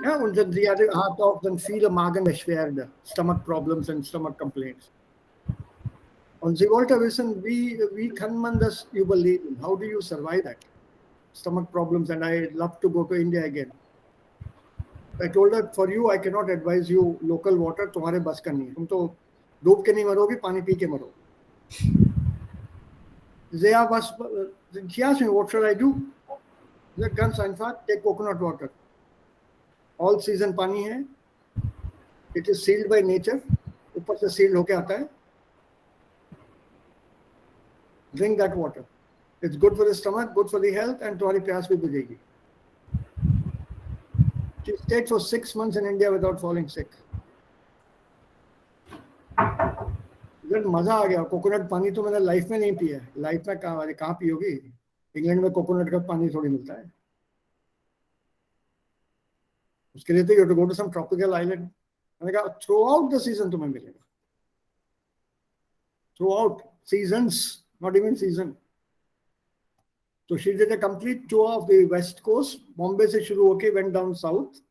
Ja, und sie hat auch dann viele Magenbeschwerden, Stomach Problems and Stomach Complaints. Und sie wollte wissen, wie kann man das überleben? How do you survive that? Stomach problems, and I love to go to India again. I told her, for you, I cannot advise you local water, तुम्हारे बस का नहीं है. तुम तो डूब के नहीं मरोगे, पानी पी के मरोगे. Zaya was, she asked me, what should I do? I said, ganz einfach, take coconut water. All season पानी है. It is sealed by nature. ऊपर से sealed होके आता है. Drink that water. It's good for the stomach, good for the health, and तुम्हारी प्यास भी बुझेगी. She stayed for 6 months in India without falling sick. Then मजा आ गया. कोकोनट पानी तो मैंने लाइफ में नहीं पिया. लाइफ में कहाँ पियोगी? इंग्लैंड में कोकोनट का पानी थोड़ी मिलता है. उसके लिए तो you have to go to some tropical island. मैंने कहा throughout the season तुम्हें मिलेगा. Throughout seasons, not even season. So she did a complete tour of the west coast. Bombay से शुरू होके went down south,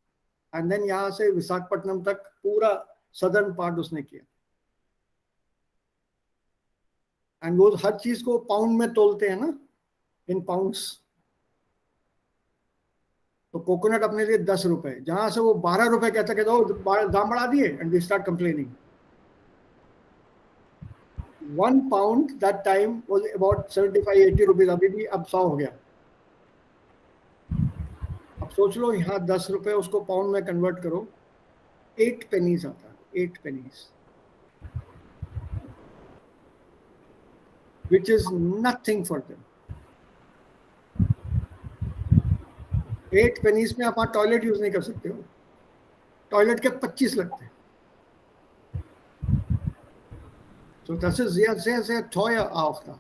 and then यहाँ से विशाखापट्टनम तक पूरा southern part उसने किया. And वो हर चीज को पाउंड में तोलते हैं ना, in pounds. तो कोकोनट अपने लिए 10 रुपए, जहां से वो 12 रुपए कहता दाम बढ़ा दिए, and we start complaining. 1 pound that time was about 75-80 rupees. अभी भी अब 100 हो गया. अब सोच लो यहाँ 10 रुपए उसको पाउंड में कन्वर्ट करो, 8 pennies आता है. 8 pennies, which is nothing for them. 8 pennies में आप टॉयलेट यूज नहीं कर सकते हो. टॉयलेट के 25 लगते हैं. So das ist sehr, sehr, sehr teuer auch da.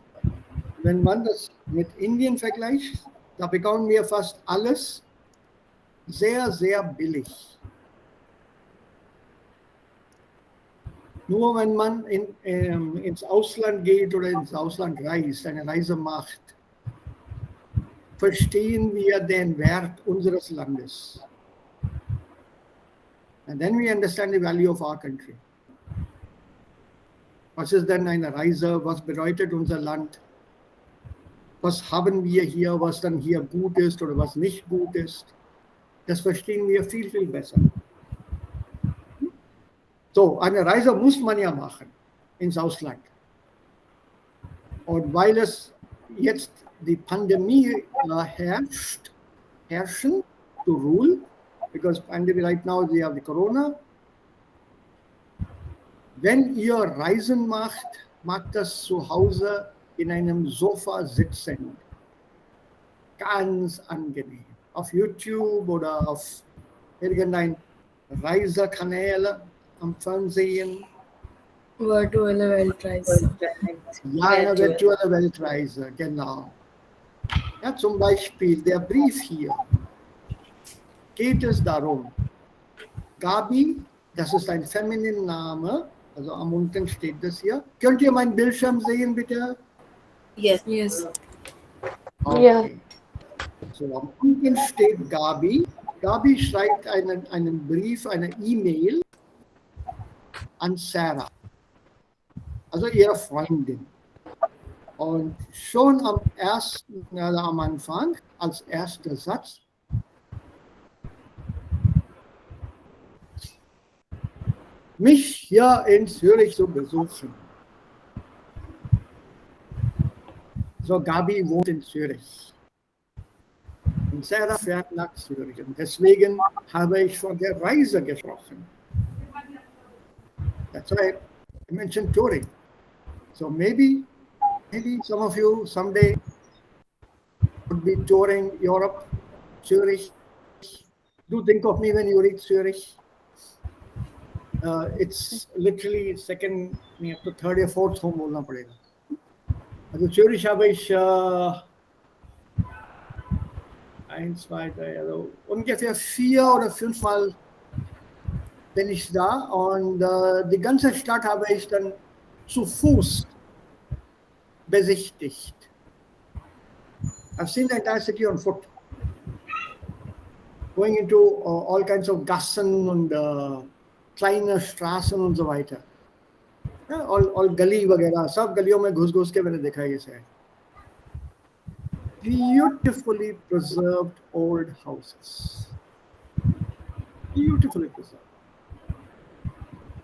Wenn man das mit Indien vergleicht, da bekommen wir fast alles sehr, sehr billig. Nur wenn man ins Ausland geht oder ins Ausland reist, eine Reise macht, verstehen wir den Wert unseres Landes. And then we understand the value of our country. Was ist denn eine Reise? Was bedeutet unser Land? Was haben wir hier, was dann hier gut ist oder was nicht gut ist? Das verstehen wir viel, viel besser. So, eine Reise muss man ja machen ins Ausland. Und weil es jetzt die Pandemie herrschen, to rule, because pandemic right now we have the Corona. Wenn ihr Reisen macht das zu Hause in einem Sofa sitzen. Ganz angenehm. Auf YouTube oder auf irgendein Reisekanal am Fernsehen. Virtuelle Weltreise. Ja, eine virtuelle Weltreise, genau. Ja, zum Beispiel der Brief hier. Geht es darum, Gabi, das ist ein femininer Name, also am unten steht das hier. Könnt ihr meinen Bildschirm sehen, bitte? Yes. Yes. Okay. Ja. So, am unten steht Gabi. Gabi schreibt einen Brief, eine E-Mail an Sarah, also ihre Freundin. Und schon am Anfang, als erster Satz, mich hier in Zürich zu besuchen. So, Gabi wohnt in Zürich. Und Sarah fährt nach Zürich. Und deswegen habe ich von der Reise gesprochen. That's why I mentioned touring. So maybe some of you someday would be touring Europe, Zurich. Do think of me when you reach Zurich. It's literally second to third or fourth home बोलना पड़ेगा. Also Zürich habe ich 1, 2, 3, also ungefähr 4 oder 5 Mal bin ich da und die ganze Stadt habe ich dann zu Fuß besichtigt. I've seen the entire city on foot. going into all kinds of Gassen und kleine Straßen und so weiter. Yeah, all गली वगैरह सब गलियों में घुस के मैंने देखा है ये शायद. Beautifully preserved old houses. Beautifully preserved.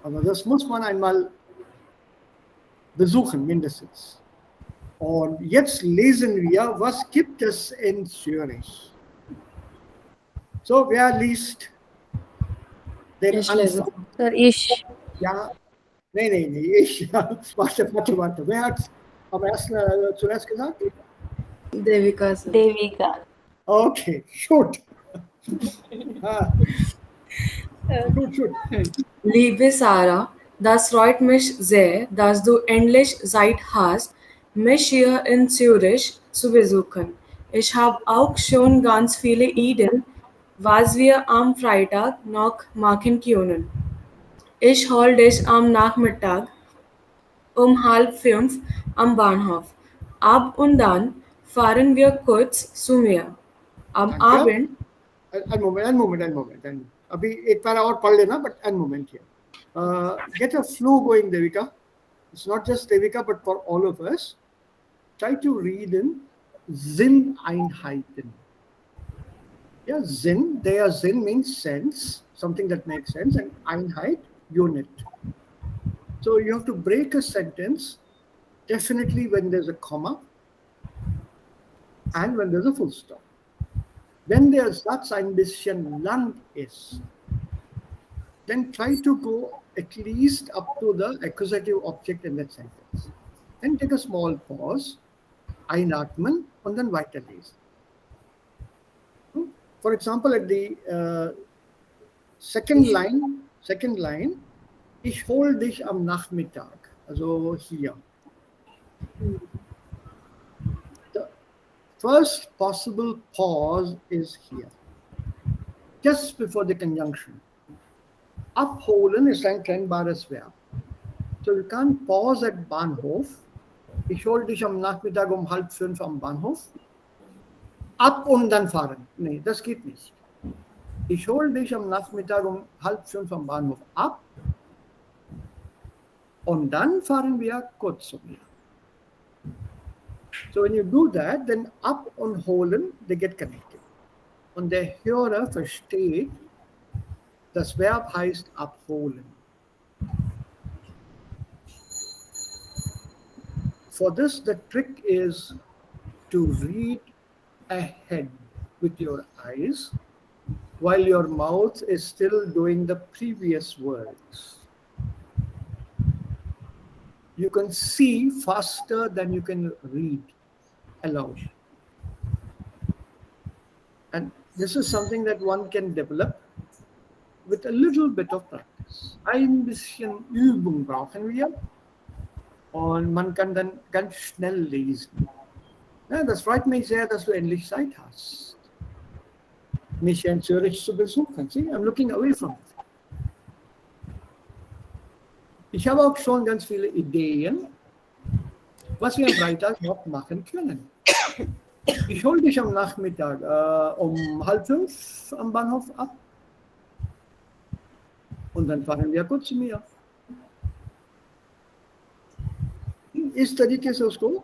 Also das muss man einmal besuchen, mindestens. Und jetzt lesen wir, was gibt es in Zürich. So, wer liest den Ich Anfang? lese. Sir, ich. Ja, nee, ich. Warte. Wer hat am ersten zuerst gesagt? Devika sir. Devika. Okay, shoot. Shoot. Liebe Sarah, das freut mich sehr, dass du endlich Zeit hast, mich hier in Zürich zu besuchen. Ich habe auch schon ganz viele Ideen, was wir am Freitag noch machen können. Ich hol dich am Nachmittag um 4:30 am Bahnhof ab und dann fahren wir kurz zu mir. Am Danke. Abend Ein Moment. अभी एक para और पढ़ लेना, but one moment here. Get a flow going, Devika. It's not just Devika, but for all of us. Try to read in Sinneinheiten. Yeah, Sinn. There, Sinn means sense, something that makes sense, and Einheit, unit. So you have to break a sentence definitely when there's a comma and when there's a full stop. Wenn der Satz ein bisschen lang ist, then try to go at least up to the accusative object in that sentence. Then take a small pause, einatmen, und dann weiterlesen. For example, at the second line, ich hol dich am Nachmittag, also hier. The first possible pause is here, just before the conjunction. Abholen ist ein trennbares Verb. So you can't pause at Bahnhof. Ich hol dich am Nachmittag um 4:30 am Bahnhof. Ab und dann fahren. Nee, das geht nicht. Ich hol dich am Nachmittag um 4:30 am Bahnhof ab. Und dann fahren wir kurz zu mir. So when you do that, then ab und holen, they get connected. Und der Hörer versteht, das Verb heißt abholen. For this, the trick is to read ahead with your eyes while your mouth is still doing the previous words. You can see faster than you can read aloud. And this is something that one can develop with a little bit of practice. Ein bisschen Übung brauchen wir und man kann dann ganz schnell lesen. Ja, das freut mich sehr, dass du endlich Zeit hast, mich in Zürich zu besuchen. See, I'm looking away from it. Ich habe auch schon ganz viele Ideen, was wir am Freitag noch machen können. Ich hole dich am Nachmittag um 4:30 am Bahnhof ab und dann fahren wir kurz zu mir. इस तरीके से उसको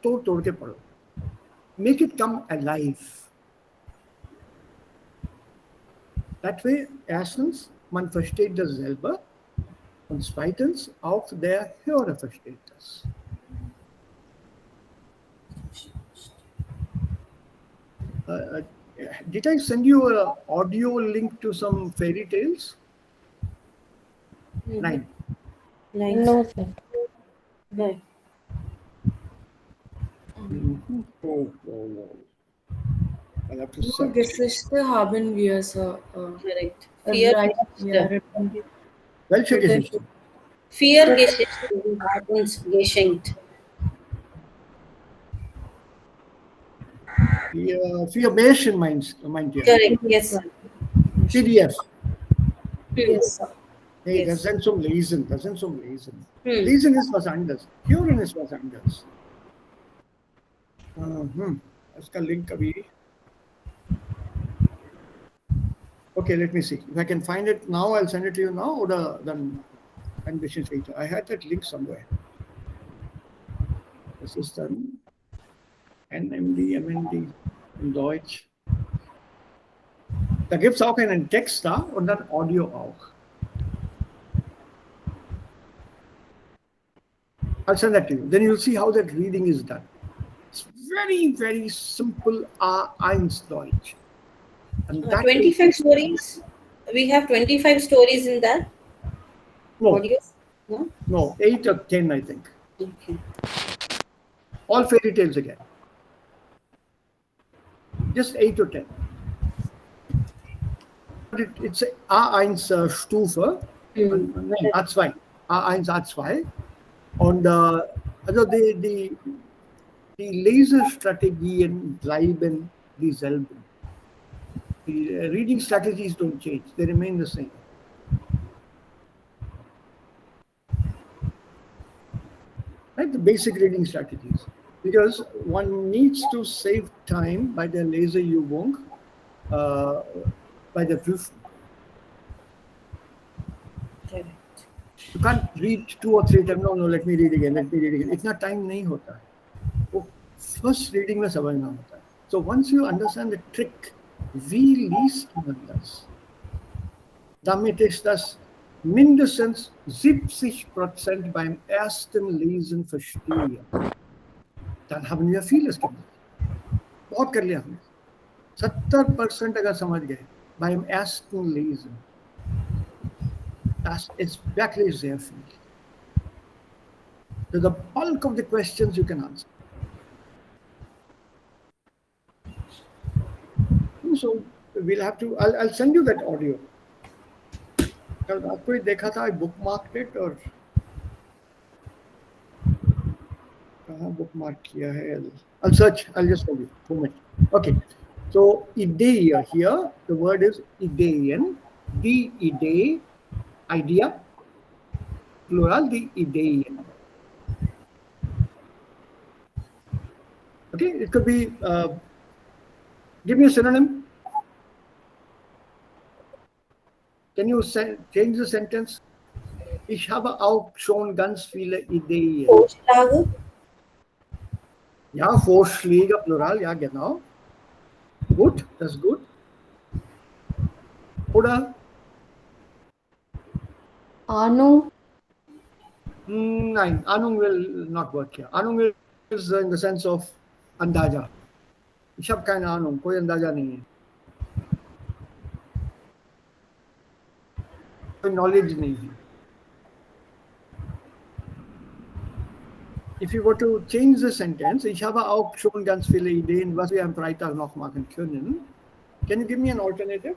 तोड़ के पढ़ो. Make it come alive. That way, erstens, man versteht das selber und zweitens, auch der Hörer versteht das. Did I send you an audio link to some fairy tales? Nein. No, sir. No. Oh. I'll have to Nur search. Geschichte haben wir so. Correct. Right, yeah, written. Welche Geschichte? Vier Geschichten hat uns geschenkt. Vier Märchen meint ihr? Correct. Yes. PDF. Yes, sir. Nee, Yes. das sind zum Lesen. Lesen ist was anderes. Hören ist was anderes. इसका link अभी Okay, let me see. If I can find it now, I'll send it to you now, oder dann ein bisschen später. I had that link somewhere. Das ist dann NMD, MND in Deutsch. Da gibt es auch einen Text da und dann Audio auch. I'll send that to you. Then you'll see how that reading is done. It's very, very simple A1 Deutsch. And that 25 stories. We have 25 stories in that. no, Audios? No? no, 8 or 10, I think. Okay. All fairy tales again. Just 8 or 10. But it's A1 Stufe. Nein, A2. A1, A2. Und also die Lesestrategien bleiben dieselben. The reading strategies don't change. They remain the same. Right? The basic reading strategies. Because one needs to save time by the Leseübung, by the Prüfung. Correct. You can't read 2 or 3 times. No, let me read again. इतना time नहीं होता है. वो first reading में समझना होता है. So once you understand the trick, wie liest man das? Damit ist das mindestens 70% beim ersten Lesen verstehen. Dann haben wir vieles gemacht. बहुत कर लिया हमने. 70% अगर समझ गए beim ersten Lesen. Das ist wirklich sehr viel. So the bulk of the questions you can answer. So we'll have to. I'll send you that audio. कल रात को ही देखा था. I bookmarked it और कहाँ bookmark किया है? I'll search. I'll just tell you. 2 minutes. Okay. So Idee here. The word is Ideen. Die Idee. Idea. Plural. Die Ideen. Okay. It could be. Give me a synonym. Can you change the sentence? Ich habe auch schon ganz viele Ideen. Vorschläge. Ja, Vorschläge, Plural, ja, genau. Gut, das ist gut. Oder? Ahnung. Nein, Ahnung will not work here. Ahnung is in the sense of Andaja. Ich habe keine Ahnung, कोई अंदाजा नहीं है. कोई knowledge नहीं है. If you were to change the sentence, ich habe auch schon ganz viele Ideen, was wir am Freitag noch machen können. Can you give me an alternative?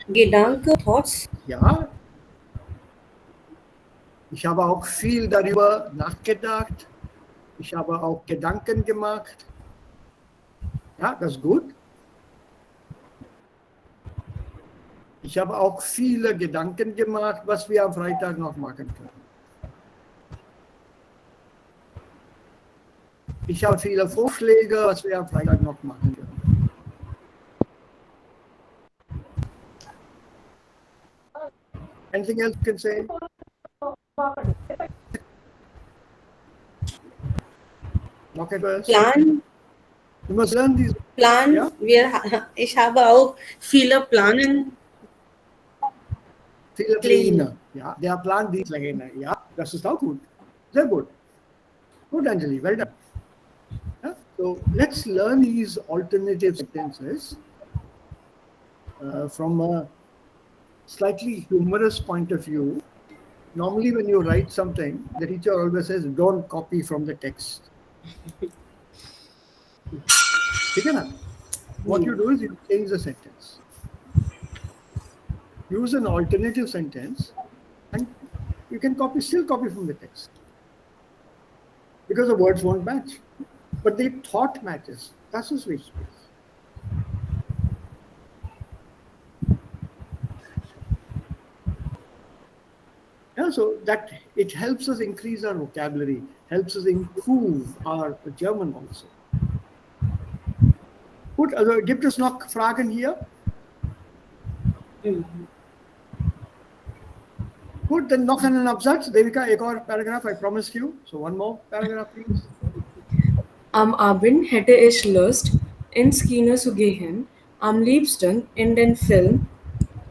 Gedanke, thoughts. Ja. Ich habe auch viel darüber nachgedacht. Ich habe auch Gedanken gemacht. Ja, das ist gut. Ich habe auch viele Gedanken gemacht, was wir am Freitag noch machen können. Ich habe viele Vorschläge, was wir am Freitag noch machen können. Anything else you can say? Noch etwas? Plan. You must learn these. Plan. Ja? Ich habe auch viele Planen. Viele Pläne. Ja, der Plan, die Pläne. Ja, das ist auch gut. Sehr gut. Good, Anjali. Well done. Yeah? So let's learn these alternative sentences from a slightly humorous point of view. Normally, when you write something, the teacher always says, don't copy from the text. What you do is you change the sentence. Use an alternative sentence and you can still copy from the text. Because the words won't match. But the thought matches. That's the switch. Yeah, so that it helps us increase our vocabulary, helps us improve our German also. Gut, also gibt es noch Fragen hier? Gut, then noch einen Absatz. Devika, एक और paragraph, I promised you. So one more paragraph, please. Am Abend hätte ich Lust, ins Kino zu gehen. Am liebsten in den Film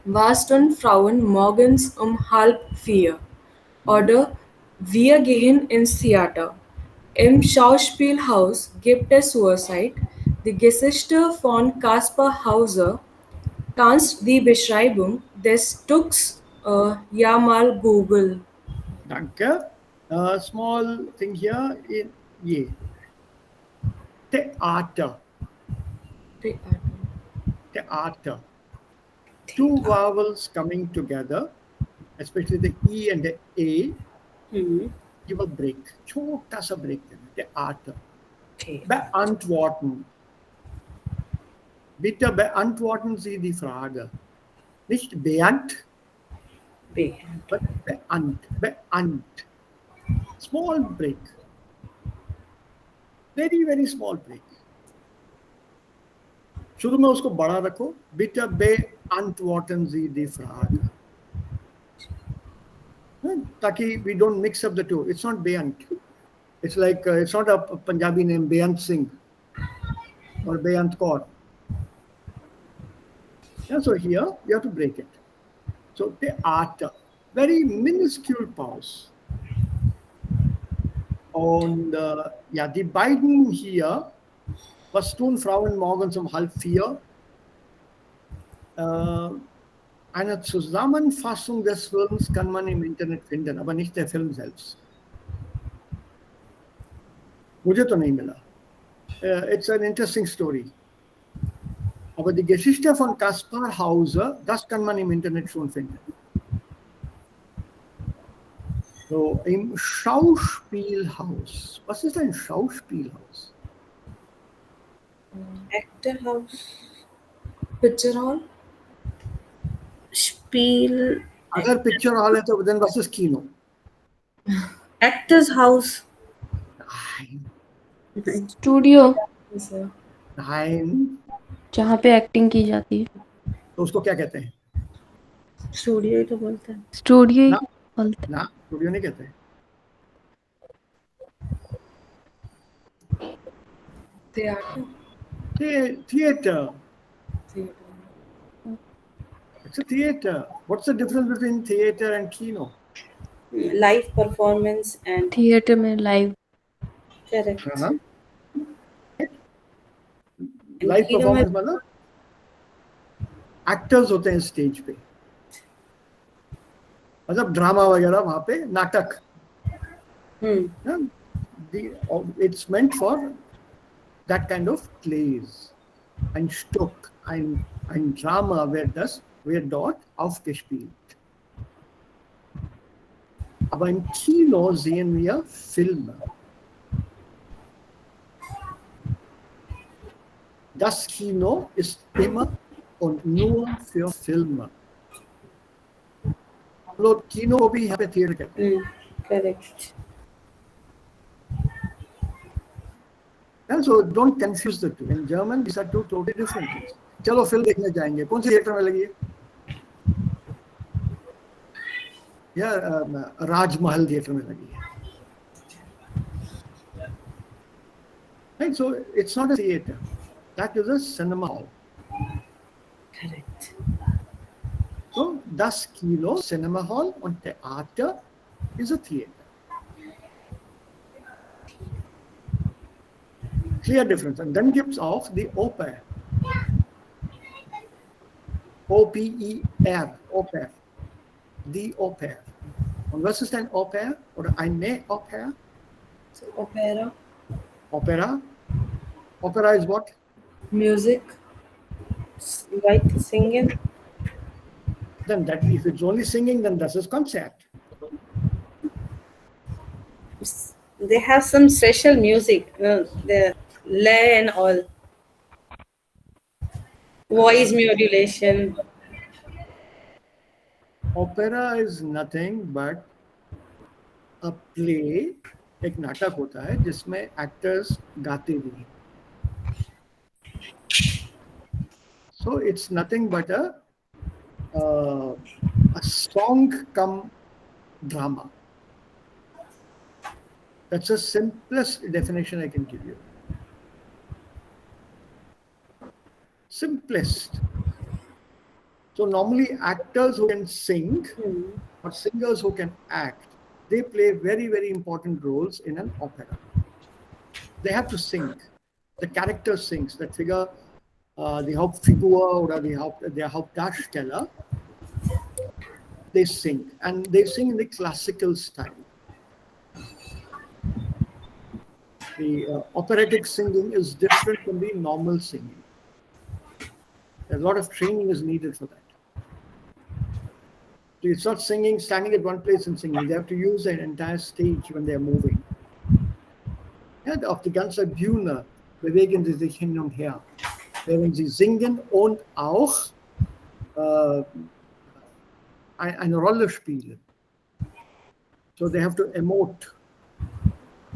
Warsten Frauen morgens um 3:30. Oder wir gehen ins Theater. Im Schauspielhaus gibt es Suicide, die Geschichte von Caspar Hauser. Kannst die Beschreibung des Stücks ja mal googeln. Danke. Small thing here in ye. Theater. Theater. Two vowels coming together, especially the E and the A, give a break. छोटा सा break देना. Theater. Beantworten. Bitte beantworten Sie die Frage. Nicht but beant. Small break. Very, very small break. शुरू में उसको बड़ा रखो. Bitte beantworten Sie die Frage. ताकि we don't mix up the two. It's not Beant. It's like it's not a Punjabi name, Beant Singh or Beant Kaur. Yeah, so here you have to break it. So theater, very minuscule pause. Und ja, die beiden hier, was tun Frauen morgens um 3:30? Eine Zusammenfassung des Films kann man im Internet finden, aber nicht der Film selbst. मुझे तो नहीं मिला. It's an interesting story. Aber die Geschichte von Caspar Hauser, das kann man im Internet schon finden. So, im Schauspielhaus. Was ist ein Schauspielhaus? Actor house. Picture hall? Spiel. अगर picture hall है तो then was ist Kino? Actor's house. Nein. Studio Yes, sir. Nein. जहाँ पे acting की जाती है. तो उसको क्या कहते हैं? स्टूडियो ही तो बोलते हैं. स्टूडियो ही ना. बोलते ना, स्टूडियो नहीं कहते. Theater. Theater. It's a theater. What's the difference between theater and Kino? Live performance and theatre में लाइव. correct. हाँ. And लाइव Kino परफॉर्मेंस में मतलब एक्टर्स होते हैं स्टेज पे, मतलब ड्रामा वगैरह वहां पे नाटक. It's meant for that kind of plays. Ein Stück, ein Drama wird dort aufgespielt. Aber im Kino sehen wir Filme. Das Kino ist immer und nur für Filme. हम लोग Kino को भी यहाँ पे थिएटर कहते हैं. correct. And so don't confuse the two. In German, these are two totally different things. चलो film देखने जाएंगे. कौन सी थिएटर में लगी है? या राजमहल थिएटर में लगी है. Right? So it's not a theater. That is a cinema hall. Correct. So das Kino, Cinema Hall, und Theater is a theater. Clear difference. Und dann gibt es auch die Oper. O-P-E-R, Oper. Die Oper. Und was ist ein Oper oder eine Oper? So opera. Opera. Opera is what? Music. Like singing. Then that if it's only singing, then this is concert. They have some special music. The lay and all. Voice modulation. Opera is nothing but a play. एक नाटक होता है जिसमें actors गाते भी हैं. So it's nothing but a song come drama. That's the simplest definition I can give you. Simplest. So normally actors who can sing or singers who can act, they play very, very important roles in an opera. They have to sing. The character sings. The figure, the Hauptfigur or the Hauptdarsteller, they sing. And they sing in the classical style. The operatic singing is different from the normal singing. A lot of training is needed for that. So it's not singing, standing at one place and singing. They have to use an entire stage when they're moving. Ja, auf die ganze Bühne bewegen sie sich hin und her, während sie singen und auch eine Rolle spielen. So they have to emote,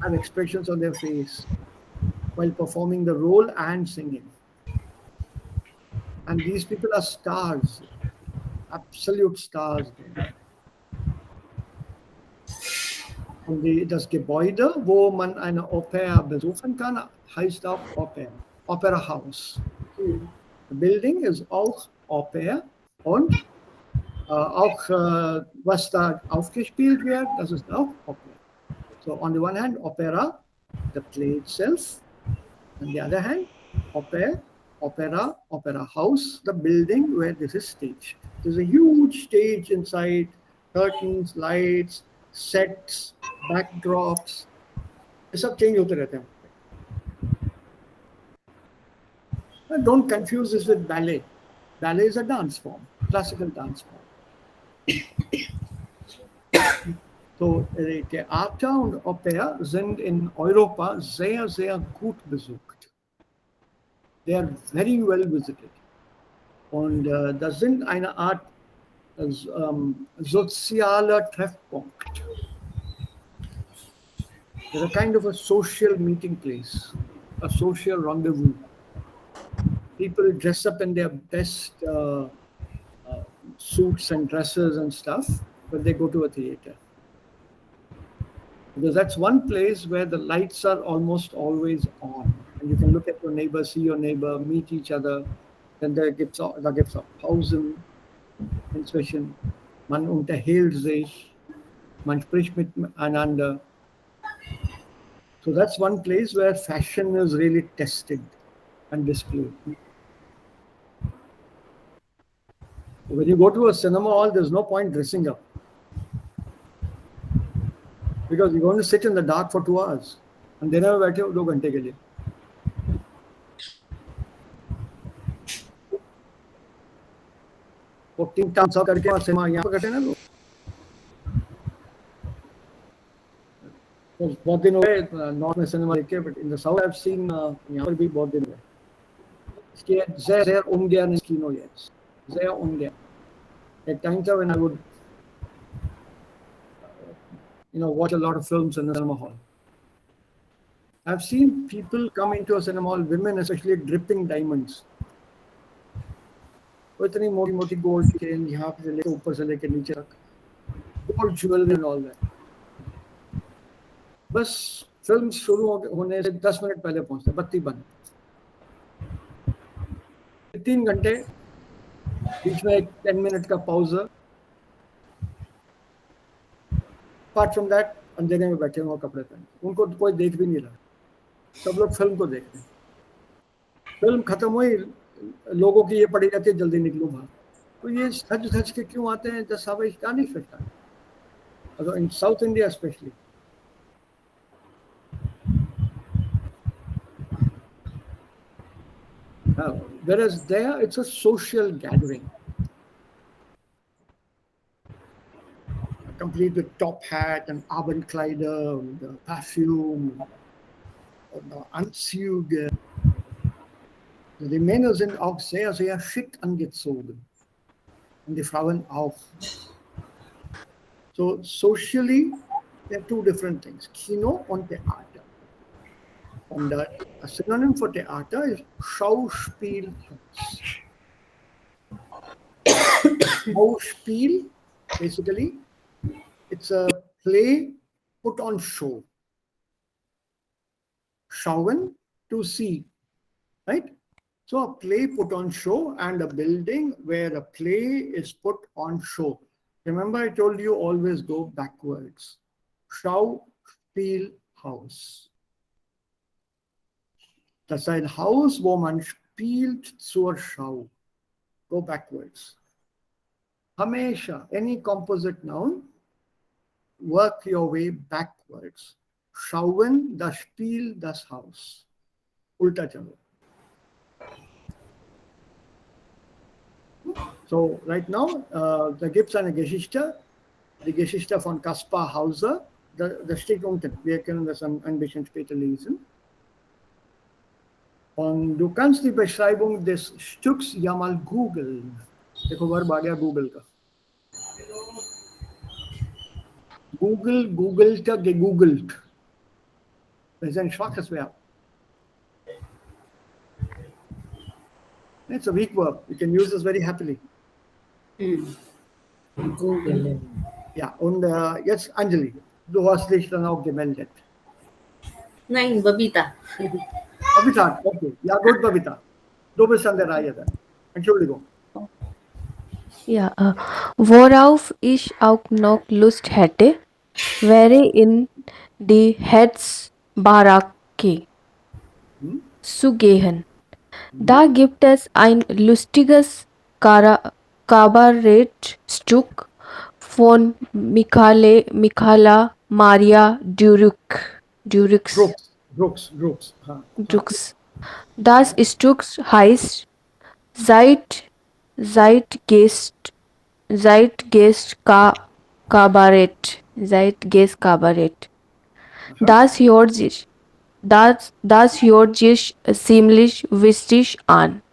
have expressions on their face while performing the role and singing. And these people are stars, absolute stars. Und das Gebäude, wo man eine Oper besuchen kann, heißt auch Opera House. The building is auch Oper und auch was da aufgespielt wird, das ist auch Oper. So on the one hand, opera, the play itself. On the other hand, opera house, the building where this is staged. There's a huge stage inside, curtains, lights, sets, backdrops. ये सब change होते रहते हैं. And don't confuse this with ballet. Ballet is a dance form, classical dance form. So Theater und Oper sind in Europa sehr, sehr gut besucht. They are very well visited. Und das sind eine Art sozialer Treffpunkt. They're a kind of a social meeting place, a social rendezvous. People dress up in their best suits and dresses and stuff, but they go to a theater. Because that's one place where the lights are almost always on. And you can look at your neighbor, see your neighbor, meet each other. Then da gibt's auch Pausen inzwischen. Man unterhält sich, man spricht miteinander. So that's one place where fashion is really tested and displayed. When you go to a cinema hall, there's no point dressing up. Because you're going to sit in the dark for 2 hours. And then you बैठे हो 2 घंटे के लिए. वो 3 time सब करके cinema यहाँ पर करते हैं ना लोग. बहुत दिन हो गए नॉर्थ में सिनेमा देखे, but in the south I've seen यहाँ पर भी बहुत दिन हुए. Ich gehe sehr, sehr ungern ins Kino jetzt. Sehr ungern. At times when I would watch a lot of films in the cinema hall. I've seen people come into a cinema hall, women especially, dripping diamonds. इतनी मोटी मोटी gold chain यहाँ से लेकर ऊपर से लेकर नीचे तक, gold jewellery and all that. बस फिल्म शुरू होने से 10 मिनट पहले पहुंचते, बत्ती बंद. 3 घंटे, बीच में एक 10 मिनट का पॉज. अपार्ट फ्रॉम दैट अंधेरे में बैठे हुए कपड़े पहन, उनको कोई देख भी नहीं रहा. सब लोग फिल्म को देख रहे हैं. फिल्म खत्म हुई, लोगों की ये पड़ी रहती है जल्दी निकलो बाहर. तो ये सच सच के क्यों आते हैं? Das habe ich gar nicht verstanden. Also in South India especially. Whereas there it's a social gathering, complete with top hat and Abendkleider and perfume und Anzüge. Die Männer sind auch sehr, sehr schick angezogen und die Frauen auch. So socially, there are 2 different things, Kino und Theater. Und a synonym for Theater is Schauspielhaus. Schauspiel, basically, it's a play put on show. Schauen, to see, right? So a play put on show and a building where a play is put on show. Remember, I told you always go backwards. Schauspielhaus. Das ist ein Haus, wo man spielt zur Schau. Go backwards. Hamesha, any composite noun, work your way backwards. Schauen, das Spiel, das Haus. Ulta chalo. So right now, da gibt es eine Geschichte, die Geschichte von Kaspar Hauser. Das steht unten. Wir können das ein bisschen später lesen. Und du kannst die Beschreibung des Stücks ja mal googeln. देखो verb आ गया Google का. Googled, gegoogelt. Das ist ein schwaches Verb. It's a weak verb. You can use this very happily. Google. Ja, und jetzt Anjali, du hast dich dann auch gemeldet. Nein, Babita. Babita, okay. Ja gut, Babita. Du bist an der Reihe dann. Entschuldigung. Ja, worauf ich auch noch Lust hätte, wäre in die Hetzbaracke zu gehen. Da gibt es ein lustiges Kabarettstück von Michaela Maria Durux. Brooks. Drux. Das Stück heißt Zeitgeist Kabarett. Zeitgeist Kabarett. Das hört sich ziemlich wichtig an.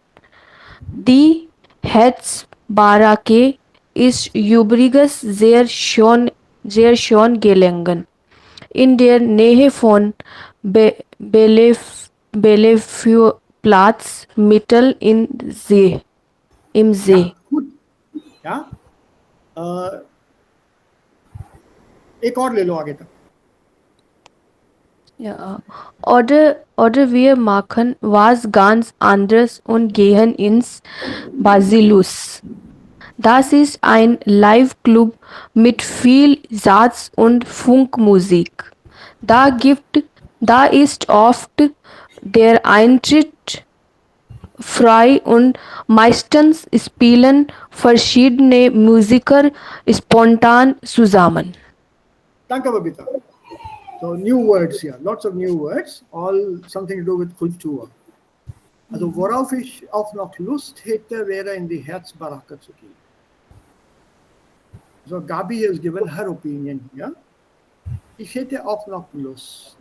Die Hetzbaracke ist übrigens sehr schön gelegen. In der Nähe von Bellevue-Platz, mitten im See. Ja, gut. Ja. एक और ले लो आगे तक. Ja. Oder wir machen was ganz anderes und gehen ins Basilus. Das ist ein Live-Club mit viel Jazz und Funkmusik. Da ist oft der Eintritt frei und meistens spielen verschiedene Musiker spontan zusammen. Danke, Babita. So new words here, lots of new words, all something to do with Kultur. Also worauf ich auch noch Lust hätte, wäre in die Herzbaracke zu gehen. So Gabi has given her opinion here. Ich hätte auch noch Lust.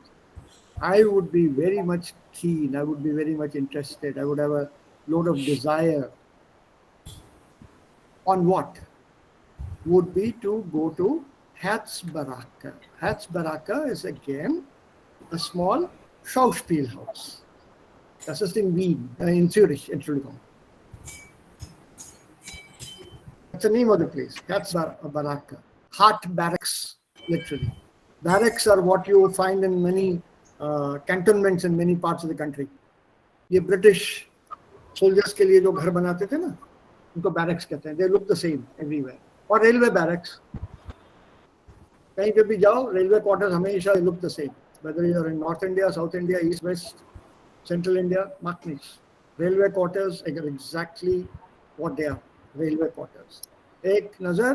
I would be very much keen, I would be very much interested, I would have a load of desire. On what? Would be to go to Herzbaracke. Herzbaracke is again a small Schauspielhaus. Das ist in Wien, in Zürich, Entschuldigung. That's the name of the place, Herzbaracke. Heart barracks, literally. Barracks are what you will find in many cantonments in many parts of the country. ये British soldiers के लिए जो घर बनाते थे ना, उनको barracks कहते हैं. They look the same everywhere. और railway barracks. कहीं पे भी जाओ, railway quarters हमेशा look the same. Whether you are in North India, South India, East, West, Central India, markets. Railway quarters are exactly what they are. Railway quarters. एक नजर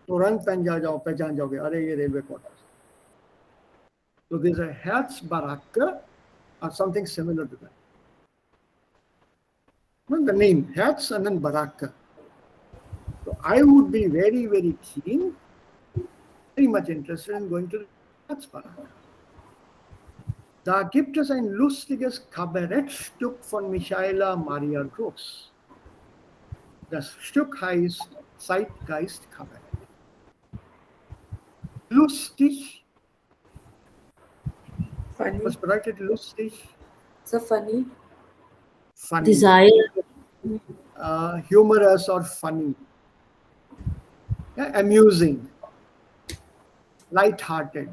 तुरंत पहचान जाओगे, अरे ये railway quarters. So there's a Herzbaracke or something similar to that. Well, the name Herz and then Baracke. So I would be very, very keen, very much interested in going to the Herzbaracke. Da gibt es ein lustiges Kabarettstück von Michaela Maria Gross. Das Stück heißt Zeitgeist Kabarett. Lustig. Funny. Was bedeutet lustig? So funny. Funny. Desire. humorous or funny, yeah, amusing, light-hearted.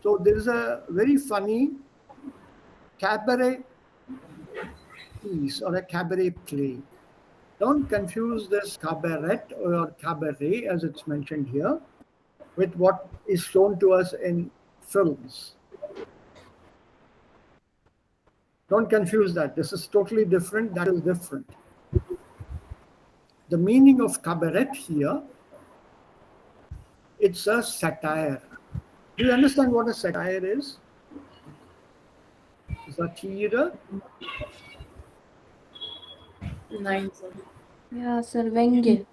So there is a very funny cabaret piece or a cabaret play. Don't confuse this cabaret or cabaret, as it's mentioned here, with what is shown to us in films. Don't confuse that. This is totally different. That is different. The meaning of cabaret here, it's a satire. Do you understand what a satire is? Satire? Nine, sir. Yeah, sir, व्यंग्य.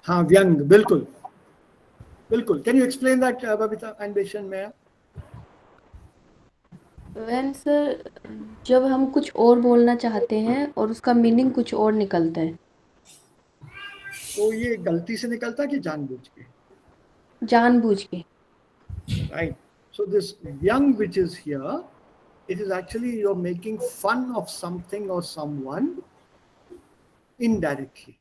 हाँ, व्यंग, बिल्कुल. बिल्कुल. Can you explain that, Babita and Beshan, Maya? When sir जब हम कुछ और बोलना चाहते हैं और उसका मीनिंग कुछ और निकलता है. तो ये गलती से निकलता है कि जानबूझ के? जानबूझ के. Right. So this young which is here, it is actually you're making fun of something or someone indirectly.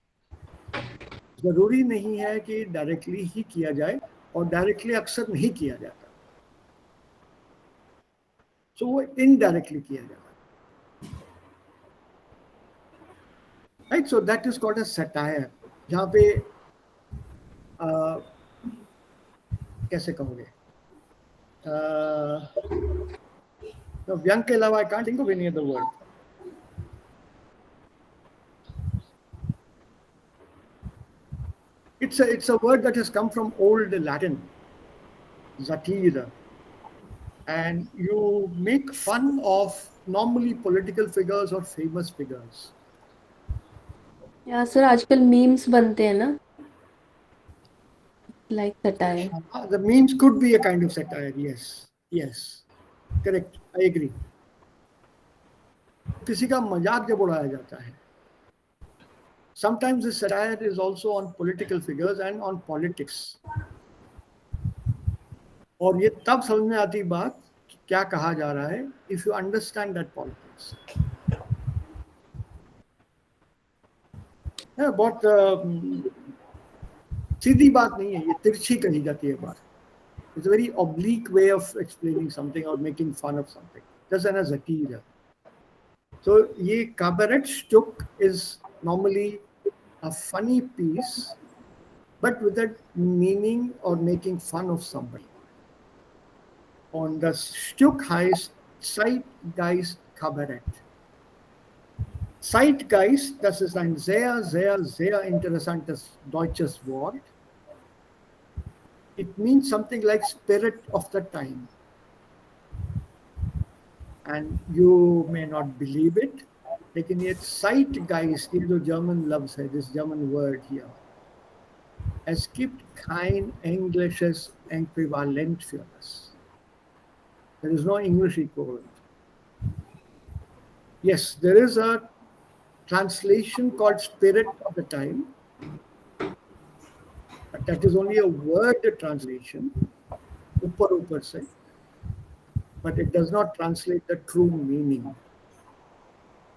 जरूरी नहीं है कि डायरेक्टली ही किया जाए और डायरेक्टली अक्सर नहीं किया जाता. So वो इनडायरेक्टली किया जाता है. Right. So that is called a satire. जहाँ पे कैसे कहोगे? No, व्यंग के अलावा I can't think of any other word. It's a word that has come from Old Latin, satire, and you make fun of normally political figures or famous figures. या sir आजकल memes बनते हैं ना, like satire. The memes could be a kind of satire. Yes, correct. I agree. किसी का मजाक जब उड़ाया जाता है. Sometimes the satire is also on political figures and on politics. और ये तब समझ में आती बात कि क्या कहा जा रहा है if you understand that politics. बहुत सीधी बात नहीं है, ये तिरछी कही जाती है बात. It's a very oblique way of explaining something or making fun of something. Just an satire. So ये cabaret shtuk is normally a funny piece, but with that meaning or making fun of somebody. Und das Stück heißt Zeitgeist Kabarett. Zeitgeist, das ist ein sehr, sehr, sehr interessantes deutsches Wort. It means something like spirit of the time. And you may not believe it, लेकिन ये Zeitgeist, ये जो German लफ्ज़ है, this German word here, es gibt kein englisches Äquivalent für das. There is no English equivalent. Yes, there is a translation called Spirit of the Time, but that is only a word translation, ऊपर से, but it does not translate the true meaning.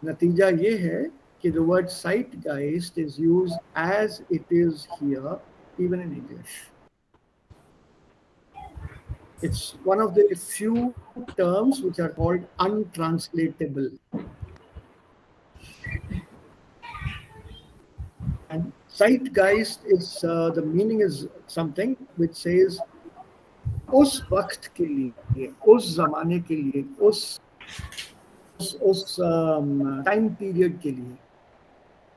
नतीजा ये है कि the word zeitgeist is used as it is here, even in English. It's one of the few terms which are called untranslatable. And zeitgeist is the meaning is something which says उस वक्त के लिए, उस जमाने के लिए, उस time period के लिए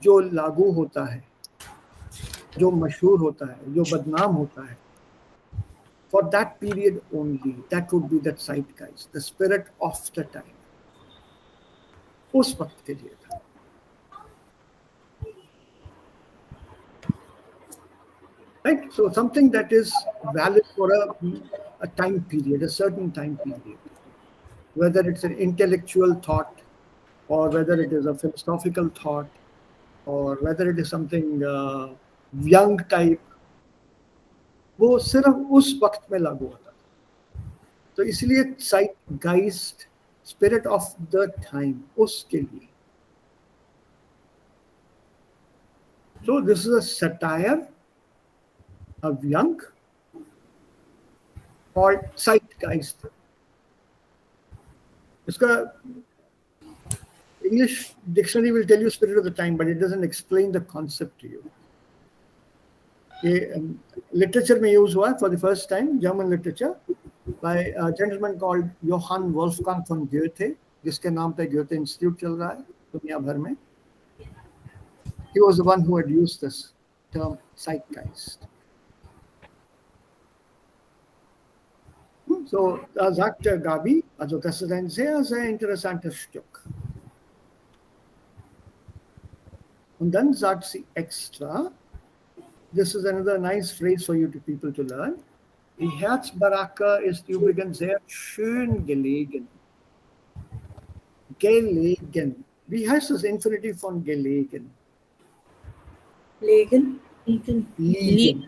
जो लागू होता है, जो मशहूर होता है, जो बदनाम होता है, for that period only, that would be the zeitgeist, the spirit of the time. उस वक्त के लिए था. Right? So something that is valid for a time period, a certain time period, whether it's an intellectual thought or whether it is a philosophical thought or whether it is something young type, वो सिर्फ उस वक्त में लागू होता है. तो इसलिए zeitgeist, spirit of the time, उसके लिए. So this is a satire, a vyang called zeitgeist. इसका English dictionary will tell you spirit of the time, but it doesn't explain the concept to you. ये literature में use हुआ for the first time, German literature, by a gentleman called Johann Wolfgang von Goethe, जिसके नाम पे Goethe Institute चल रहा है दुनिया भर में. He was the one who had used this term zeitgeist. So da sagt der Gabi, also das ist ein sehr, sehr interessantes Stück. Und dann sagt sie extra, this is another nice phrase for you people to learn, die Herzbaracke ist übrigens sehr schön gelegen. Gelegen. Wie heißt das Infinitiv von gelegen? Liegen. Liegen.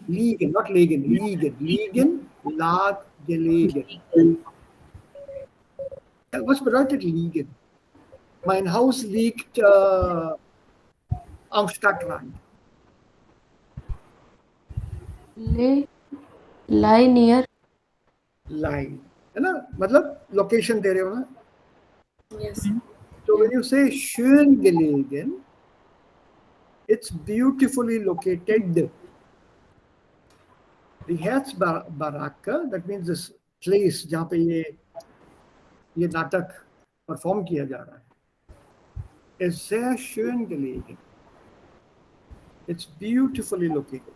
Liegen, not legen. Liegen. Liegen, lag, gelegen. Was bedeutet liegen? Mein Haus liegt am Stadtrand. lie near. Lie. है ना? मतलब location दे रहे हो ना? Yes. So when you say schön gelegen, it's beautifully located. The Herzbaracke, that means this place जहाँ पे ये नाटक परफॉर्म किया जा रहा है, is sehr schön gelegen. It's beautifully located.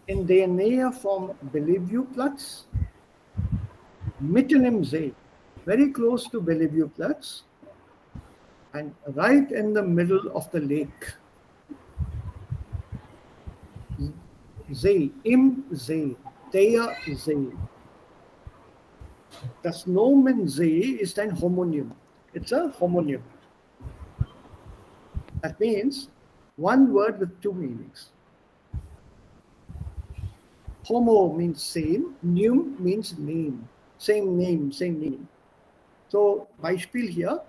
In der Nähe vom Bellevue-Platz, mitten im See, very close to Bellevue-Platz, and right in the middle of the lake. See, im See, der See. Das Nomen See ist ein Homonym. It's a homonym. That means one word with two meanings. Homo means same, nym means name. Same name, same meaning. So, Beispiel hier,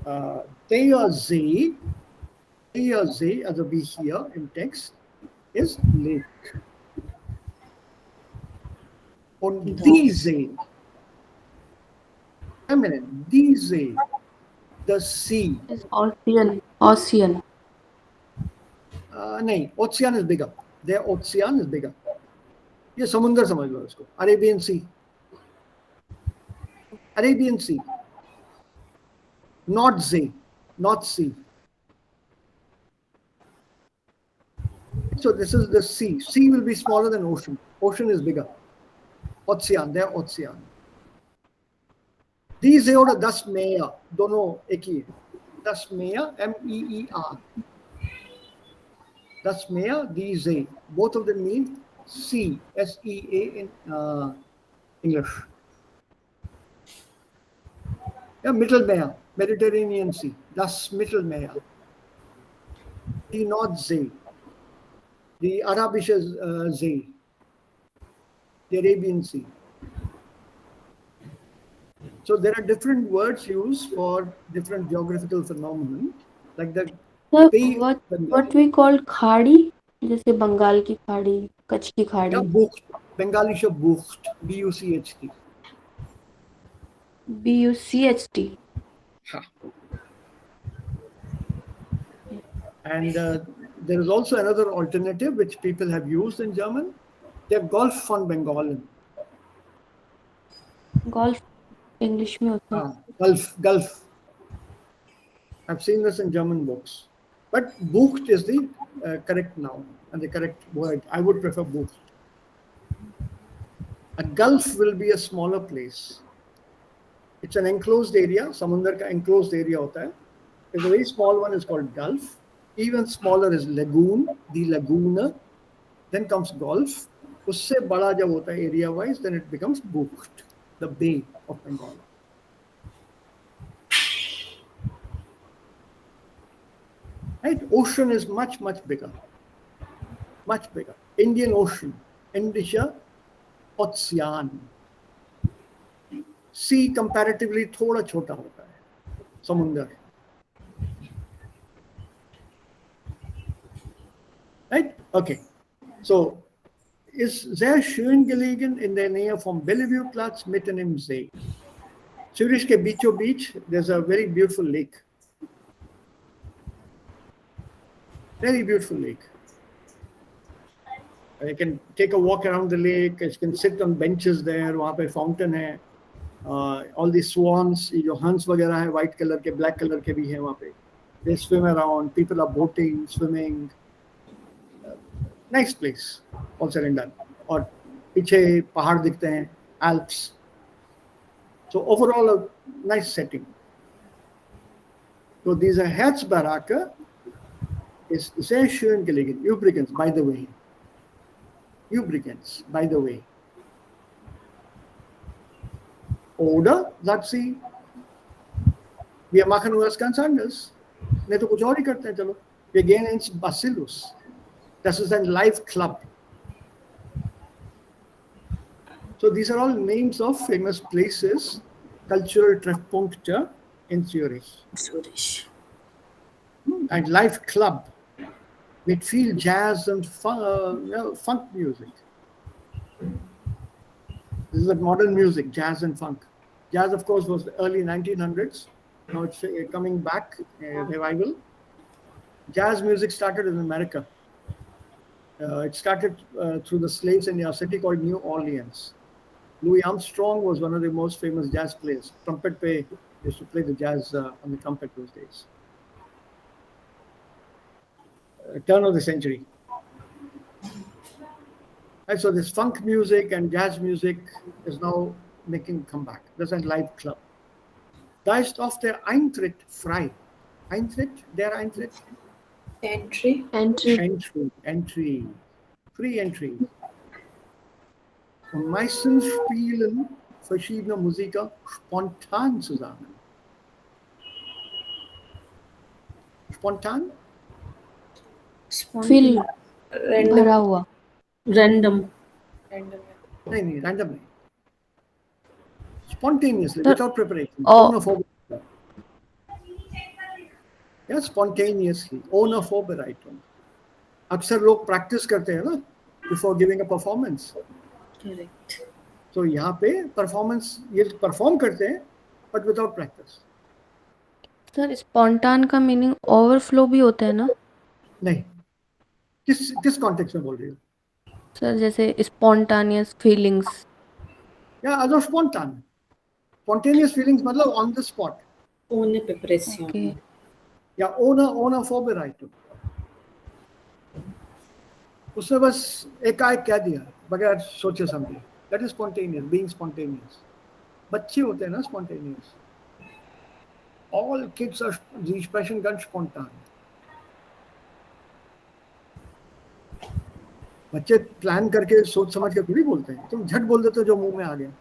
der See, also wie hier im Text, is lake. Und die See, die See, the sea. Is ocean. नहीं, ocean is bigger. Their ocean is bigger. ये समुंदर समझ लो इसको. Arabian Sea. Arabian Sea. Not sea. Not sea. So this is the sea. Sea will be smaller than ocean. Ocean is bigger. Ocean, their ocean. These और 10 mayor दोनों एक ही है. 10 mayor MEER. 10 mayor these both of them mean sea, SEA in English. Yeah, Mittelmeer, Mediterranean Sea. Das Mittelmeer. Die Nordsee. The Arabische See. The Arabian Sea. So there are different words used for different geographical phenomenon, like the Sir, Bay of what Bengal. we call खाड़ी, जैसे बंगाल की खाड़ी, कच्छ की खाड़ी. Yeah, Bucht, Bengalische Bucht, BUCHT. BUCHT. Ha. And there is also another alternative which people have used in German. They have Golf von Bengalen. Golf English में होता है. Gulf. I've seen this in German books. But Bucht is the correct noun and the correct word. I would prefer Bucht. A gulf will be a smaller place. It's an enclosed area. Samundar ka enclosed area hota hai. There's a very small one is called gulf. Even smaller is lagoon, the laguna. Then comes golf. Usse bada jab hota hai area wise, then it becomes Bucht, the Bay of Bengal. Right? Ocean is much, much bigger. Much bigger. Indian Ocean. Indische Ocean. Sea comparatively थोड़ा छोटा होता है. समुंदर. Okay, so ist sehr schön gelegen in der Nähe vom Bellevue-Platz mitten im See. Zürich ke Beach Beach, there's a very beautiful lake. Very beautiful lake. You can take a walk around the lake. You can sit on benches there. वहाँ पे fountain है. All the swans, ये जो हंस वगैरह है, white color के, black color के भी हैं वहाँ पे. They swim around. People are boating, swimming. Nice place. All said and done. और पीछे पहाड़ दिखते हैं, Alps. So overall, a nice setting. So diese Herzbaracke ist sehr schön gelegen. Übrigens, by the way. Übrigens, by the way. Oder, sagt sie, wir machen was ganz anderes. नहीं तो कुछ और ही करते हैं चलो. Wir gehen ins Bacillus. Das ist ein Live-Club. So these are all names of famous places, cultural Treffpunkte in Zurich. And live club with viel Jazz and funk music. This is like modern music, jazz and funk. Jazz, of course, was the early 1900s. Now it's coming back, revival. Jazz music started in America. It started through the slaves in a city called New Orleans. Louis Armstrong was one of the most famous jazz players. Trumpet play used to play the jazz on the trumpet those days. Turn of the century. And so this funk music and jazz music is now making a comeback. That's a live club. Da ist oft der Eintritt frei. Eintritt, der Eintritt? Entry. Entry. Free entry. Und meistens spielen verschiedene Musiker spontan zusammen. Spontan? Feel Random. भरा हुआ Random. नहीं, random नहीं. Spontaneously, without preparation. Oh. Yeah, spontaneously. Ohne Vorbereitung. अक्सर लोग practice करते हैं ना before giving a performance. Correct. So यहाँ पे performance ये perform करते हैं but without practice. सर स्पॉन्टान का मीनिंग ओवरफ्लो भी होता है ना नहीं. किस context में बोल रही हो? सर जैसे स्पॉन्टानियस feelings Yeah, also spontan. Spontaneous feelings मतलब on the spot. Ohne Präparation. Okay या ohne Vorbereitung. उसने बस एकाएक कह दिया बगैर सोचे समझे. That is spontaneous, being spontaneous. बच्चे होते हैं ना spontaneous. All kids are, die sprechen ganz spontan. बच्चे प्लान करके सोच समझ के थोड़ी बोलते हैं. तुम झट बोल देते हो जो मुंह में आ गया.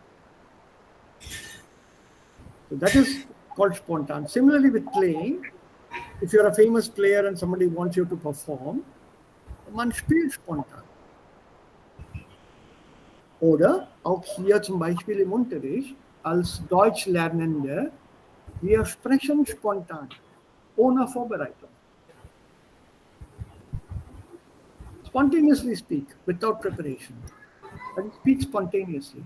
So that is called spontan. Similarly with playing, if you're a famous player and somebody wants you to perform, man spielt spontan. Oder auch hier zum Beispiel im Unterricht als Deutschlernende, wir sprechen spontan, ohne Vorbereitung. Spontaneously speak, without preparation. And speak spontaneously.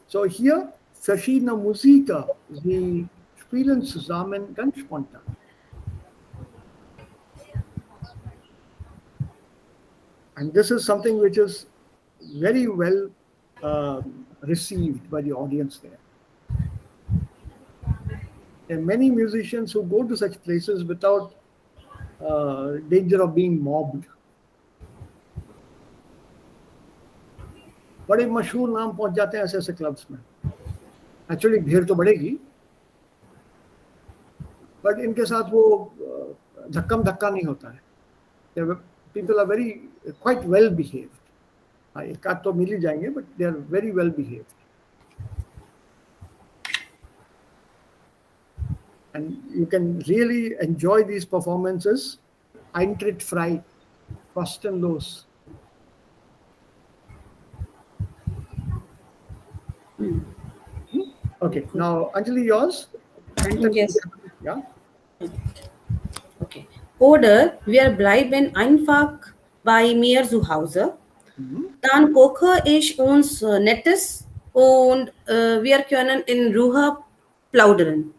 So hier verschiedene Musiker, sie spielen zusammen ganz spontan. And this is something which is very well received by the audience there. There are many musicians who go to such places without danger of being mobbed. बड़े मशहूर नाम पहुंच जाते हैं ऐसे ऐसे clubs में. Actually भीड़ तो बढ़ेगी, बट इनके साथ वो धक्कम धक्का नहीं होता है. People are very quite well behaved. एक आध तो मिल ही जाएंगे, but they are very well behaved. And you can really enjoy these performances. Eintritt frei, kostenlos. Okay, now Anjali, yours? Yes. Yeah. Okay. Oder wir bleiben einfach bei mir zu Hause. Dann koche ich uns Nettes und wir können in Ruhe plaudern.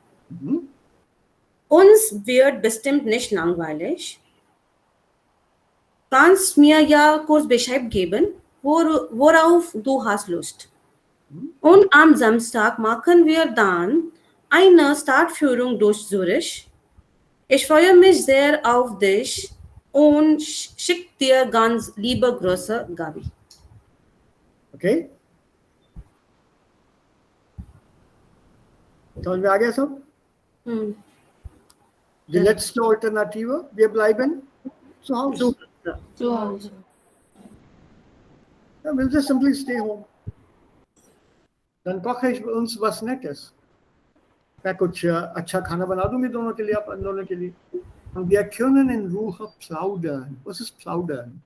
Uns wird bestimmt nicht langweilig. Kannst mir ja kurz Bescheid geben, worauf du hast Lust. Und am Samstag machen wir dann eine Stadtführung durch Zürich. Ich freue mich sehr auf dich und schick dir ganz liebe Grüße, Gabi. Okay? समझ में आ गया सब? Die letzte Alternative, wir bleiben zu Hause. Zu Hause. Yeah, we'll just simply stay home. Dann koche ich uns was Nettes. मैं कुछ अच्छा खाना बना दूंगी दोनों के लिए, आप दोनों के लिए. Und wir können in Ruhe plaudern. Was ist plaudern?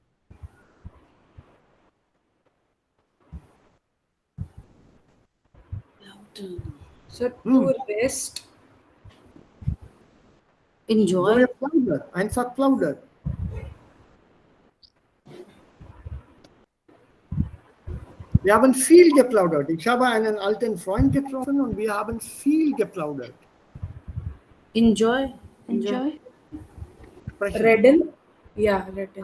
So to rest. Enjoy. So wir plaudern. Einfach plaudern. Wir haben viel geplaudert. Ich habe einen alten Freund getroffen und wir haben viel geplaudert. Enjoy. Enjoy. Sprechen. Redden? Yeah, redden.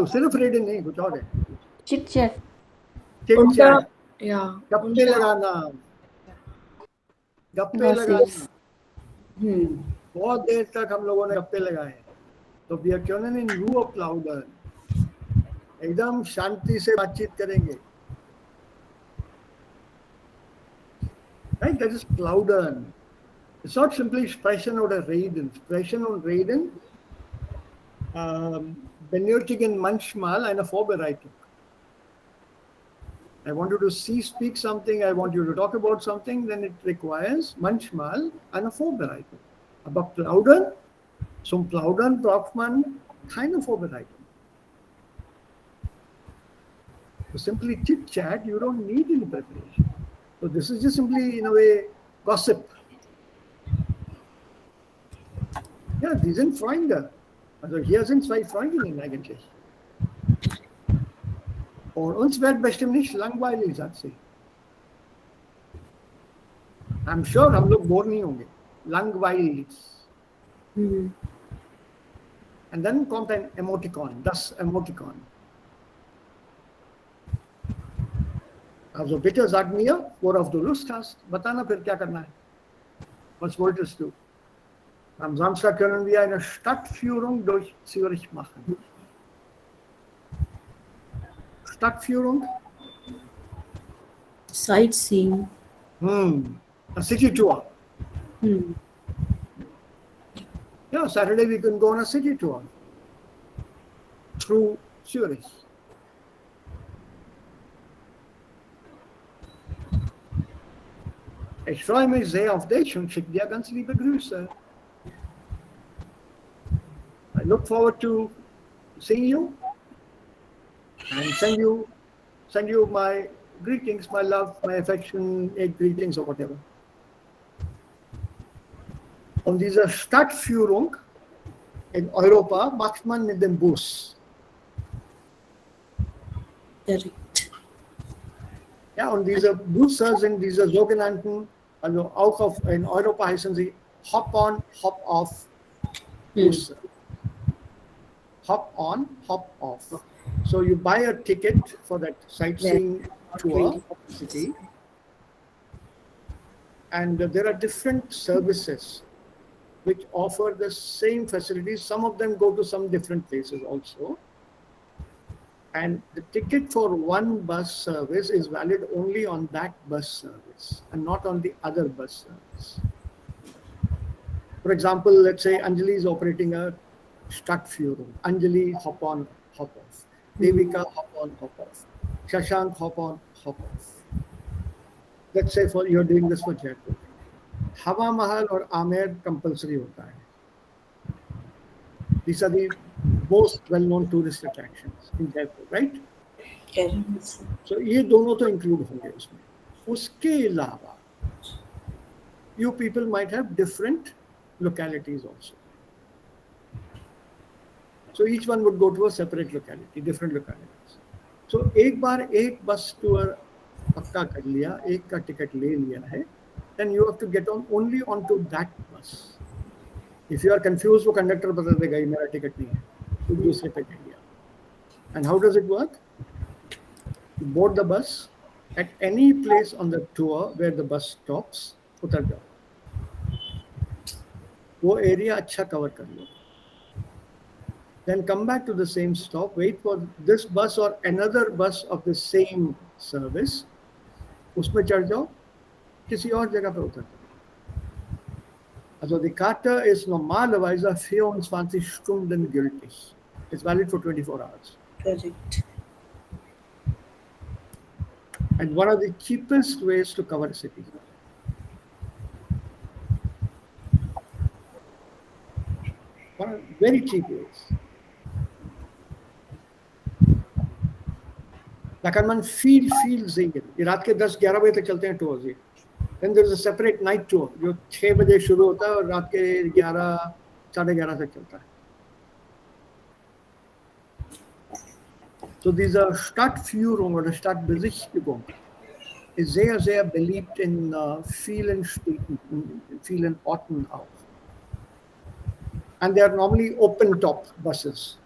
सिर्फ raiding नहीं, कुछ और है. Chit chat. Chit chat. Yeah. गप्पे लगाना. गप्पे लगाना. बहुत देर तक हम लोगों ने गप्पे लगाए. तो wir können in Ruhe plaudern. एकदम शांति से बातचीत करेंगे. Right? That is plaudern. It's not simply sprechen oder reden. Sprechen und reden benötigen manchmal eine Vorbereitung. I want you to speak something, I want you to talk about something, then it requires manchmal eine Vorbereitung. Aber plaudern, zum Plaudern braucht man keine Vorbereitung. To simply chit chat, you don't need any preparation. So this is just simply, in a way, gossip. Ja, die sind Freunde. Also hier sind zwei Freundinnen eigentlich. Und uns wird bestimmt nicht langweilig, sagt sie. I'm sure हम लोग bore नहीं होंगे. Langweilig. And then kommt ein Emoticon, das Emoticon. Also bitte sag mir, worauf du Lust hast. बताना फिर क्या करना है. Was wolltest du? Am Samstag können wir eine Stadtführung durch Zürich machen. Stadtführung? Sightseeing. A city tour. Yeah, Saturday we can go on a city tour through Zürich. Ich freue mich sehr auf dich und schicke dir ganz liebe Grüße. I look forward to seeing you and send you my greetings, my love, my affection, greetings or whatever. Und diese Stadtführung in Europa macht man mit dem Bus. Correct. Ja, und diese Busse sind diese sogenannten, also auch in Europa heißen sie Hop-on, Hop-off Busse. Hop-on, Hop-off. So you buy a ticket for that sightseeing tour of the city, and there are different services which offer the same facilities. Some of them go to some different places also. And the ticket for one bus service is valid only on that bus service and not on the other bus service. For example, let's say Anjali is operating a Stadtführung. Anjali, hop on, hop off. Devika, hop on, hop off. Shashank, hop on, hop off. Let's say you're doing this for Jaipur. Hawa Mahal or Amer compulsory hota hai. These are the most well-known tourist attractions in Jaipur, right? So ये दोनों तो include होंगे उसमें. उसके अलावा, you people might have different localities also. So each one would go to a separate locality, different localities. So एक बार एक bus tour पक्का कर लिया, एक का ticket ले लिया है, then you have to get on only onto that bus. If you are confused, वो conductor बता देगा ये मेरा ticket नहीं है, तो दूसरे पे जाइए. And how does it work? You board the bus at any place on the tour where the bus stops, उतर जाओ. वो area अच्छा cover कर लो. Then come back to the same stop, wait for this bus or another bus of the same service. उसमें चढ़ जाओ, किसी और जगह पे उतर जाओ. Also die Karte ist normalerweise 24 Stunden gültig. It's valid for 24 hours. Correct. And one of the cheapest ways to cover a city. One of the very cheap ways. Da kann man viel sehen. ये रात के 10-11 बजे तक चलते हैं tours ये. Then there is a separate night tour जो 6 बजे शुरू होता है और रात के 11-11:30 तक चलता है. So diese Stadtführung oder Stadtbesichtigung ist sehr beliebt in vielen Städten, in vielen Orten auch. And they are normally open top buses.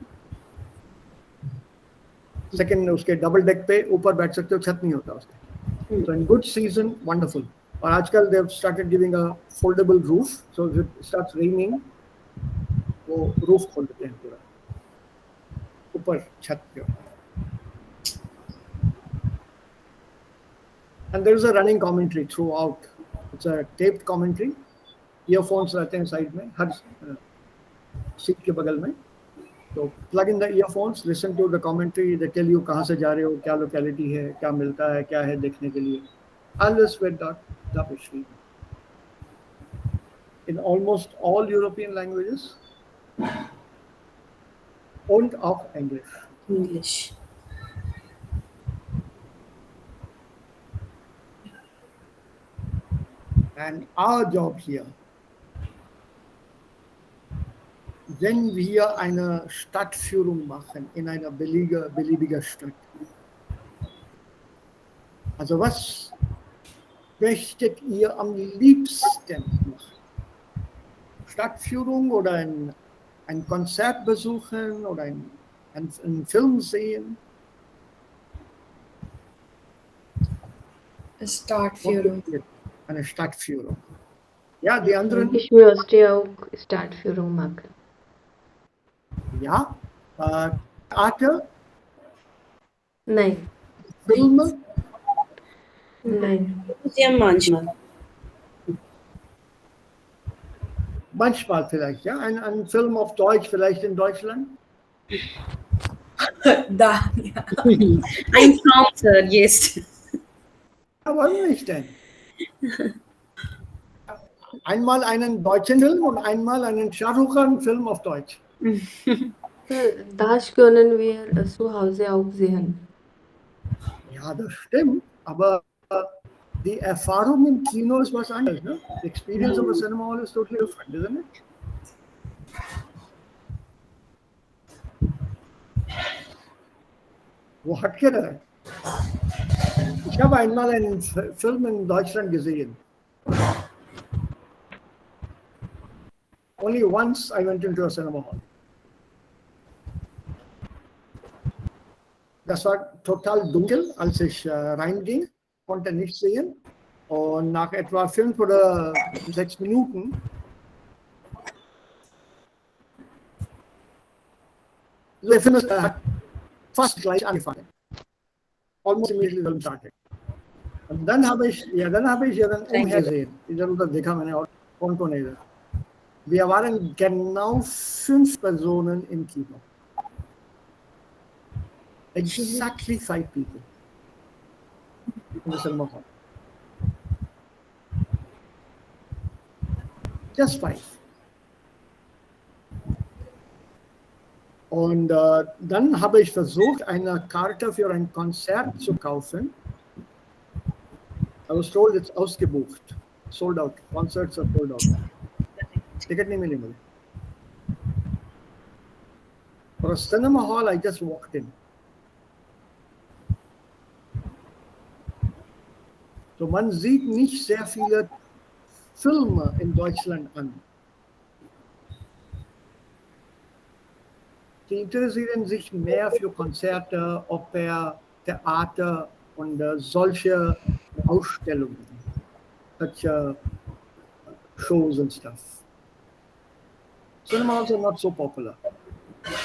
Second, उसके डबल डेक पे ऊपर बैठ सकते हो, छत नहीं होता उसके. So in good season, wonderful. और आजकल they have started giving a foldable roof, so if it starts raining, वो roof खोल देते हैं पूरा ऊपर छत पे. And there is a running commentary throughout. It's a taped commentary. Earphones रहते हैं साइड में, हर सीट के बगल में. So plug in the earphones, listen to the commentary. They tell you कहाँ से जा रहे हो, क्या locality है, क्या मिलता है, क्या है देखने के लिए. Alles wird da beschrieben. In almost all European languages und auch English. English. And our job here, wenn wir eine Stadtführung machen in einer beliebiger Stadt. Also was möchtet ihr am liebsten machen? Stadtführung oder ein Konzert besuchen oder einen Film sehen? Stadtführung. Eine Stadtführung. Ja, die anderen. Ich möchte auch Stadtführung machen. Ja, Theater, Nein, Filme, nein. Museum manchmal. manchmal vielleicht, ja, ein Film auf Deutsch, vielleicht in Deutschland. Da, ja. Ein Concert, yes. Ja, warum nicht denn? Einmal einen deutschen Film und einmal einen Shah Rukh Khan Film auf Deutsch. Das können wir zu Hause auch sehen. Ja, das stimmt, aber die Erfahrung im Kino ist was anderes. Ne? The experience of a cinema hall is totally different, isn't it? Wo hat ihr das? Ich habe einmal einen Film in Deutschland gesehen. Only once I went into a cinema hall. Das war total dunkel, als ich reinging, konnte nichts sehen. Und nach etwa 5 oder 6 Minuten der Film hat fast gleich angefangen. Almost immediately film started. Und dann habe ich umgesehen. इधर उधर देखा मैंने और कौन है इधर. Wir waren genau 5 Personen im Kino. Exactly 5 people in the cinema hall. Just 5. Und dann habe ich versucht, eine Karte für ein Konzert zu kaufen. I was told it's ausgebucht, sold out. Concerts are sold out. Ticket नहीं मिली मुझे. For a cinema hall, I just walked in. So man sieht nicht sehr viele Filme in Deutschland an. Sie interessieren sich mehr für Konzerte, Oper, Theater und solche Ausstellungen, such shows and stuff. Cinema halls are not so popular.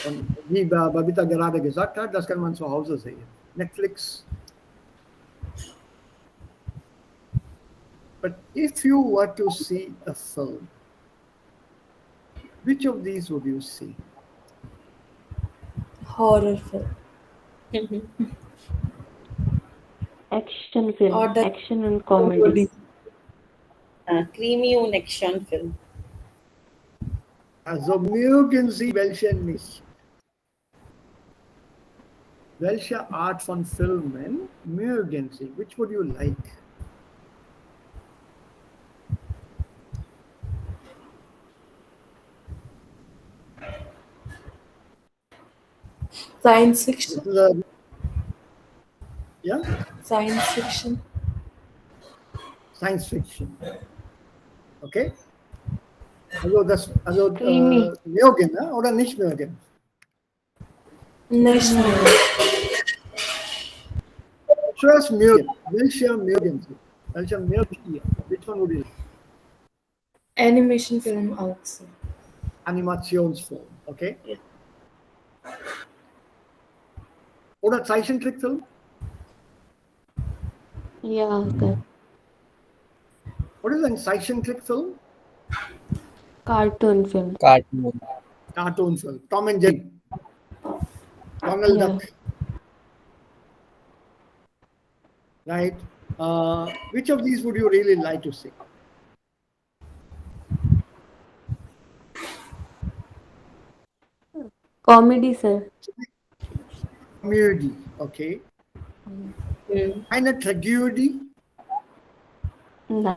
Und wie Babita gerade gesagt hat, das kann man zu Hause sehen. Netflix. But if you were to see a film, which of these would you see? Horror film. Action film, Or the action and comedy. Krimi und Actionfilm. Also mögen Sie welche nicht? Welche Art von Filmen mögen Sie? Which would you like? Science fiction. Yeah? Science fiction. Science fiction. Okay? Krimi. mögen, ne? Oder nicht mögen? National. Zuerst mögen. Welche mögen Sie? Welche mögt ihr? Which one would you like? Animation film also. Animationsfilm, okay? Ja. Oder Zeichentrickfilm? Ja, okay. What is ein Zeichentrickfilm? Cartoon film. Cartoon. Cartoonfilm. Tom and Jerry. Donald Yeah. Duck. Right? Which of these would you really like to see? Comedy, sir. Comedy, okay. Eine Tragödie. Nein.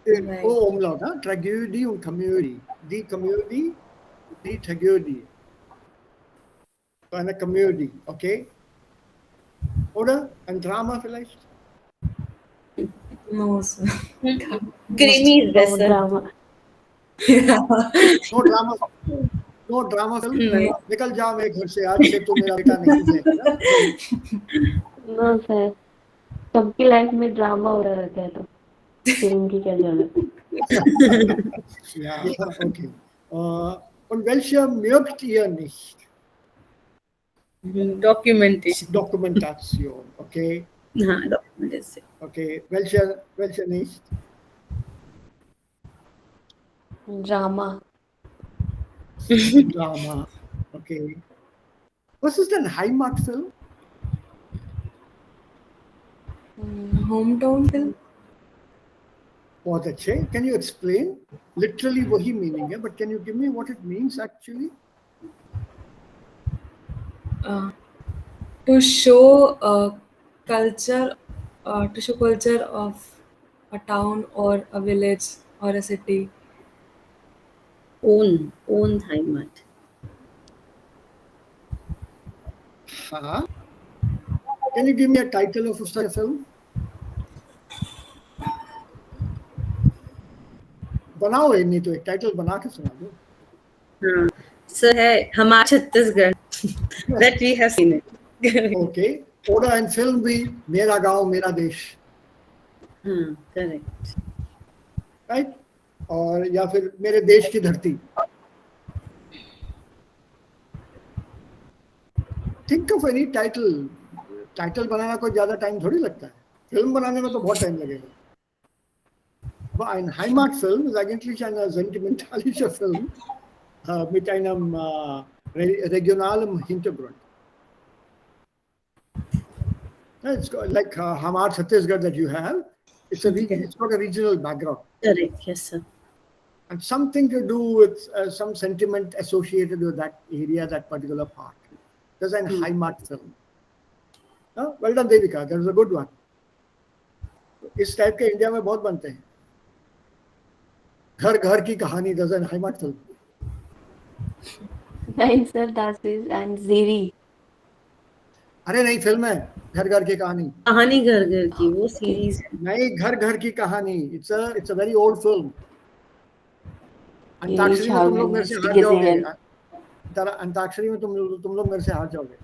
Right. Oh, Umlaut, huh? Tragödie und Komödie. Die Komödie, die Tragödie. So eine Komödie, okay? Oder ein Drama vielleicht? No, sir. Krimi is No besser. drama. No drama. No drama film. नहीं. निकल जा मेरे घर से आज से तू मेरा बेटा नहीं है। No, sir. सबकी लाइफ में ड्रामा हो रहा रहता है तो फिल्म की क्या जरूरत है? Ja, okay. Und welche mögt ihr nicht? Documentation. Dokumentation, okay. Documentation. Okay. Welche nicht? Drama. Drama, okay. Was ist denn Heimatfilm? Hometown film. बहुत अच्छे. Can you explain? Literally वही meaning है, but can you give me what it means actually? To show culture, to show culture of a town or a village or a city. Own Heimat. हाँ. Can you give me a title of such a film? बनाओ ये नहीं तो एक title बना के सुना दो. हाँ. So है हमारा Chhattisgarh. That we have seen it. Okay. Oder ein Film wie मेरा गांव मेरा देश. हाँ, correct. Right? और या फिर मेरे देश की धरती. Think of any title. Title बनाना कोई ज्यादा टाइम थोड़ी लगता है. फिल्म बनाने में तो बहुत टाइम लगेगा. Aber ein Heimatfilm ist eigentlich ein sentimentalischer Film mit einem regionalen Hintergrund. It's like Hamar Chhattisgarh that you have. It's got a regional background. Correct, yes, sir. And something to do with some sentiment associated with that area, that particular part. There's a Heimat film. Well done, Devika. That was a good one. इस type के India में बहुत बनते हैं. घर घर की कहानी. There's a Heimat film. Nine Sir Dasis and Ziri. अरे नहीं, फिल्म है घर घर की कहानी. कहानी घर घर की वो सीरीज है. नहीं, घर घर की कहानी. It's a very old film. ये अंताक्षरी में तुम लोग मेरे से हिस्ट्री हार के जाओगे. जहन. अंताक्षरी में तुम लोग मेरे से हार जाओगे.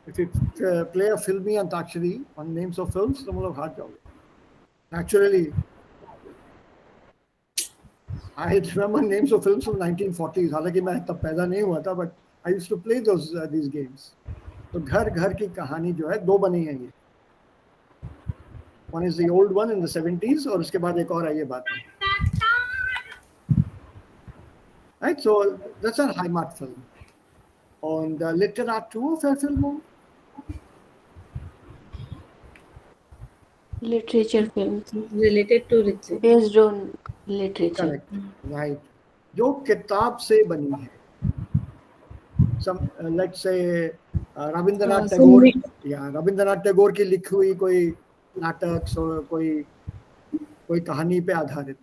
If you play a filmy antakshari on names of films, तुम लोग हार जाओगे. Naturally, I remember names of films from 1940s. हालांकि मैं तब पैदा नहीं हुआ था, but I used to play these games. तो घर घर की कहानी जो है दो बनी है ये. One is the old one in the 70s और उसके बाद एक और आई है बाद में. Right, so that's a Heimat film. Und Literatur Verfilmung. Literature films related to literature. based on literature. Correct. Right. जो किताब से बनी है. Some let's say Rabindranath Tagore या रविंद्रनाथ टैगोर की लिखी हुई कोई नाटक कोई कहानी पे आधारित.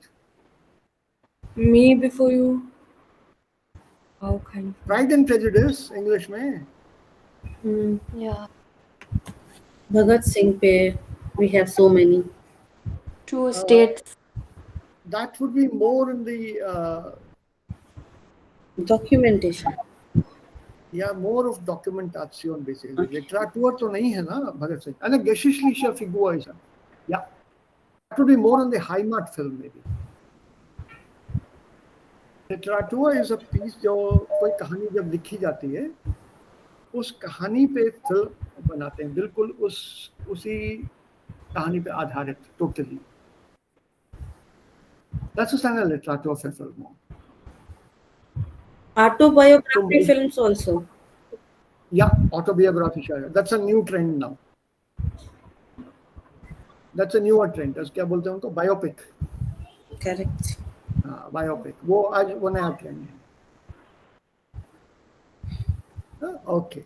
Me Before You. How kind. Pride and Prejudice English में. Yeah. भगत सिंह पे we have so many. Two states. That would be more in the documentation. yeah, more of documentation basically. Literatur तो नहीं है ना Bhagat Singh. Eine geschichtliche Figur ist er. Yeah. That would be more on the Heimat film maybe. Literatur is a piece जो कोई कहानी जब लिखी जाती है उस कहानी पे फिल्म बनाते हैं, बिल्कुल उसी कहानी पे आधारित totally. That's a kind of literature for film. Autobiography films also. Yeah, autobiography. That's a new trend now. That's a newer trend. क्या बोलते हैं उनको? Biopic. Correct. Biopic. वो आज वो नया ट्रेंड है. Okay.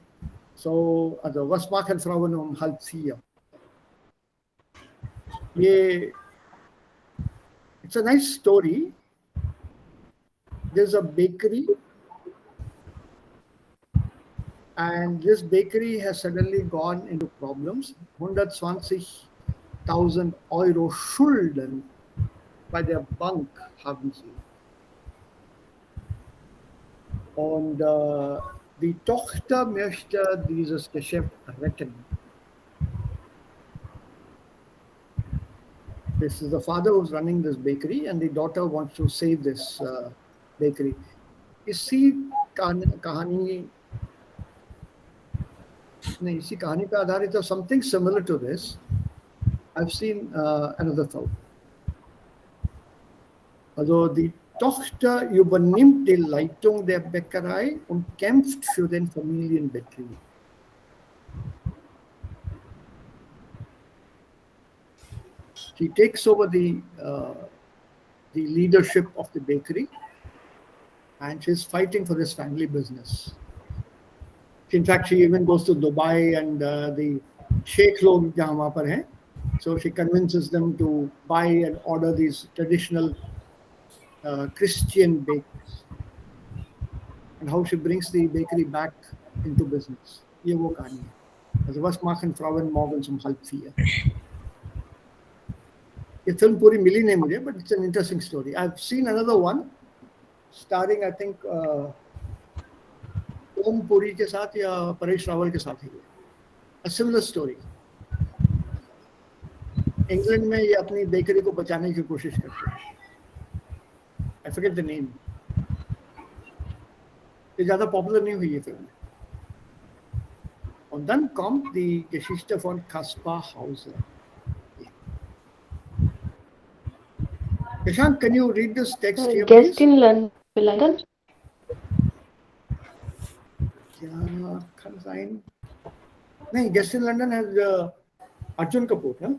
So, also was machen Frauen um 3:30? Yeah, it's a nice story. There's a bakery, and this bakery has suddenly gone into problems. 120.000 Euro Schulden bei der Bank haben sie. Und die Tochter möchte dieses Geschäft retten. This is the father who's running this bakery, and the daughter wants to save this bakery. इसी कहानी पे आधारित है. Something similar to this. I've seen another film. Also die Tochter übernimmt die Leitung der Bäckerei und kämpft für den Familienbetrieb. She takes over the leadership of the bakery, and she's fighting for this family business. In fact, she even goes to Dubai and the Sheikh log jahan wahan par hain. So she convinces them to buy and order these traditional Christian bakers, and how she brings the bakery back into business. ये वो कहानी है. Also was machen Frauen morgens um 3:30? ये film पूरी मिली नहीं मुझे, but it's an interesting story. I've seen another one starring I think Om Puri के साथ या परेश रावल के साथ है. A similar story. इंग्लैंड में ये अपनी बेकरी को बचाने की कोशिश करते हैं. I forget the name. ये ज़्यादा पॉपुलर नहीं हुई ये film. Und dann kommt die Geschichte von Kaspar Hauser. Yashank, can you read this text here, please? Guest in London. क्या kann sein? नहीं, Guest in London has Arjun Kapoor, huh?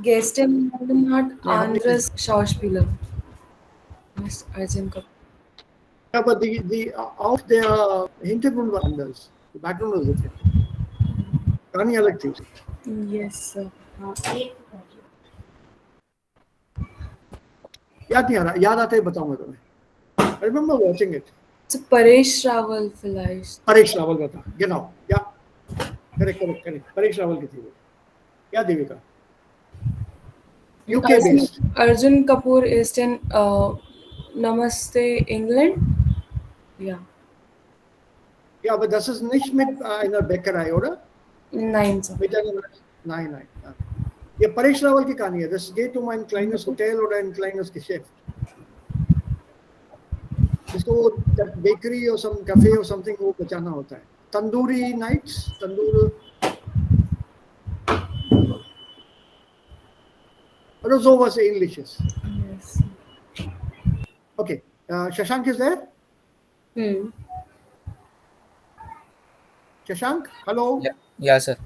Guest in London hat Andres Schauspieler. Was Arjun Kapoor. Yeah, but the out there Hintergrund war anders. The background was different. कहानी अलग थी. Yes, sir. याद नहीं आ रहा, याद आता है बताऊंगा तुम्हें. I remember watching it. It's a Paresh Rawal vielleicht. Paresh Rawal का था. Genau. Yeah. Correct. Paresh Rawal की थी वो. क्या Devika? And UK based. Arjun Kapoor is in Namaste, England. Ja. Ja, aber das ist nicht mit einer Bäckerei, oder? Nein, Sir. Mit einer, nein. Ja. ये परेश रावल की कहानी है. Das geht um ein kleines Hotel oder ein kleines Geschäft. जिसको वो bakery और सम cafe और something वो बचाना होता है. Tandoori nights, tandoor. Oder sowas ähnliches. Yes. Okay. Shashank is there? Shashank, hallo? Ja, sir.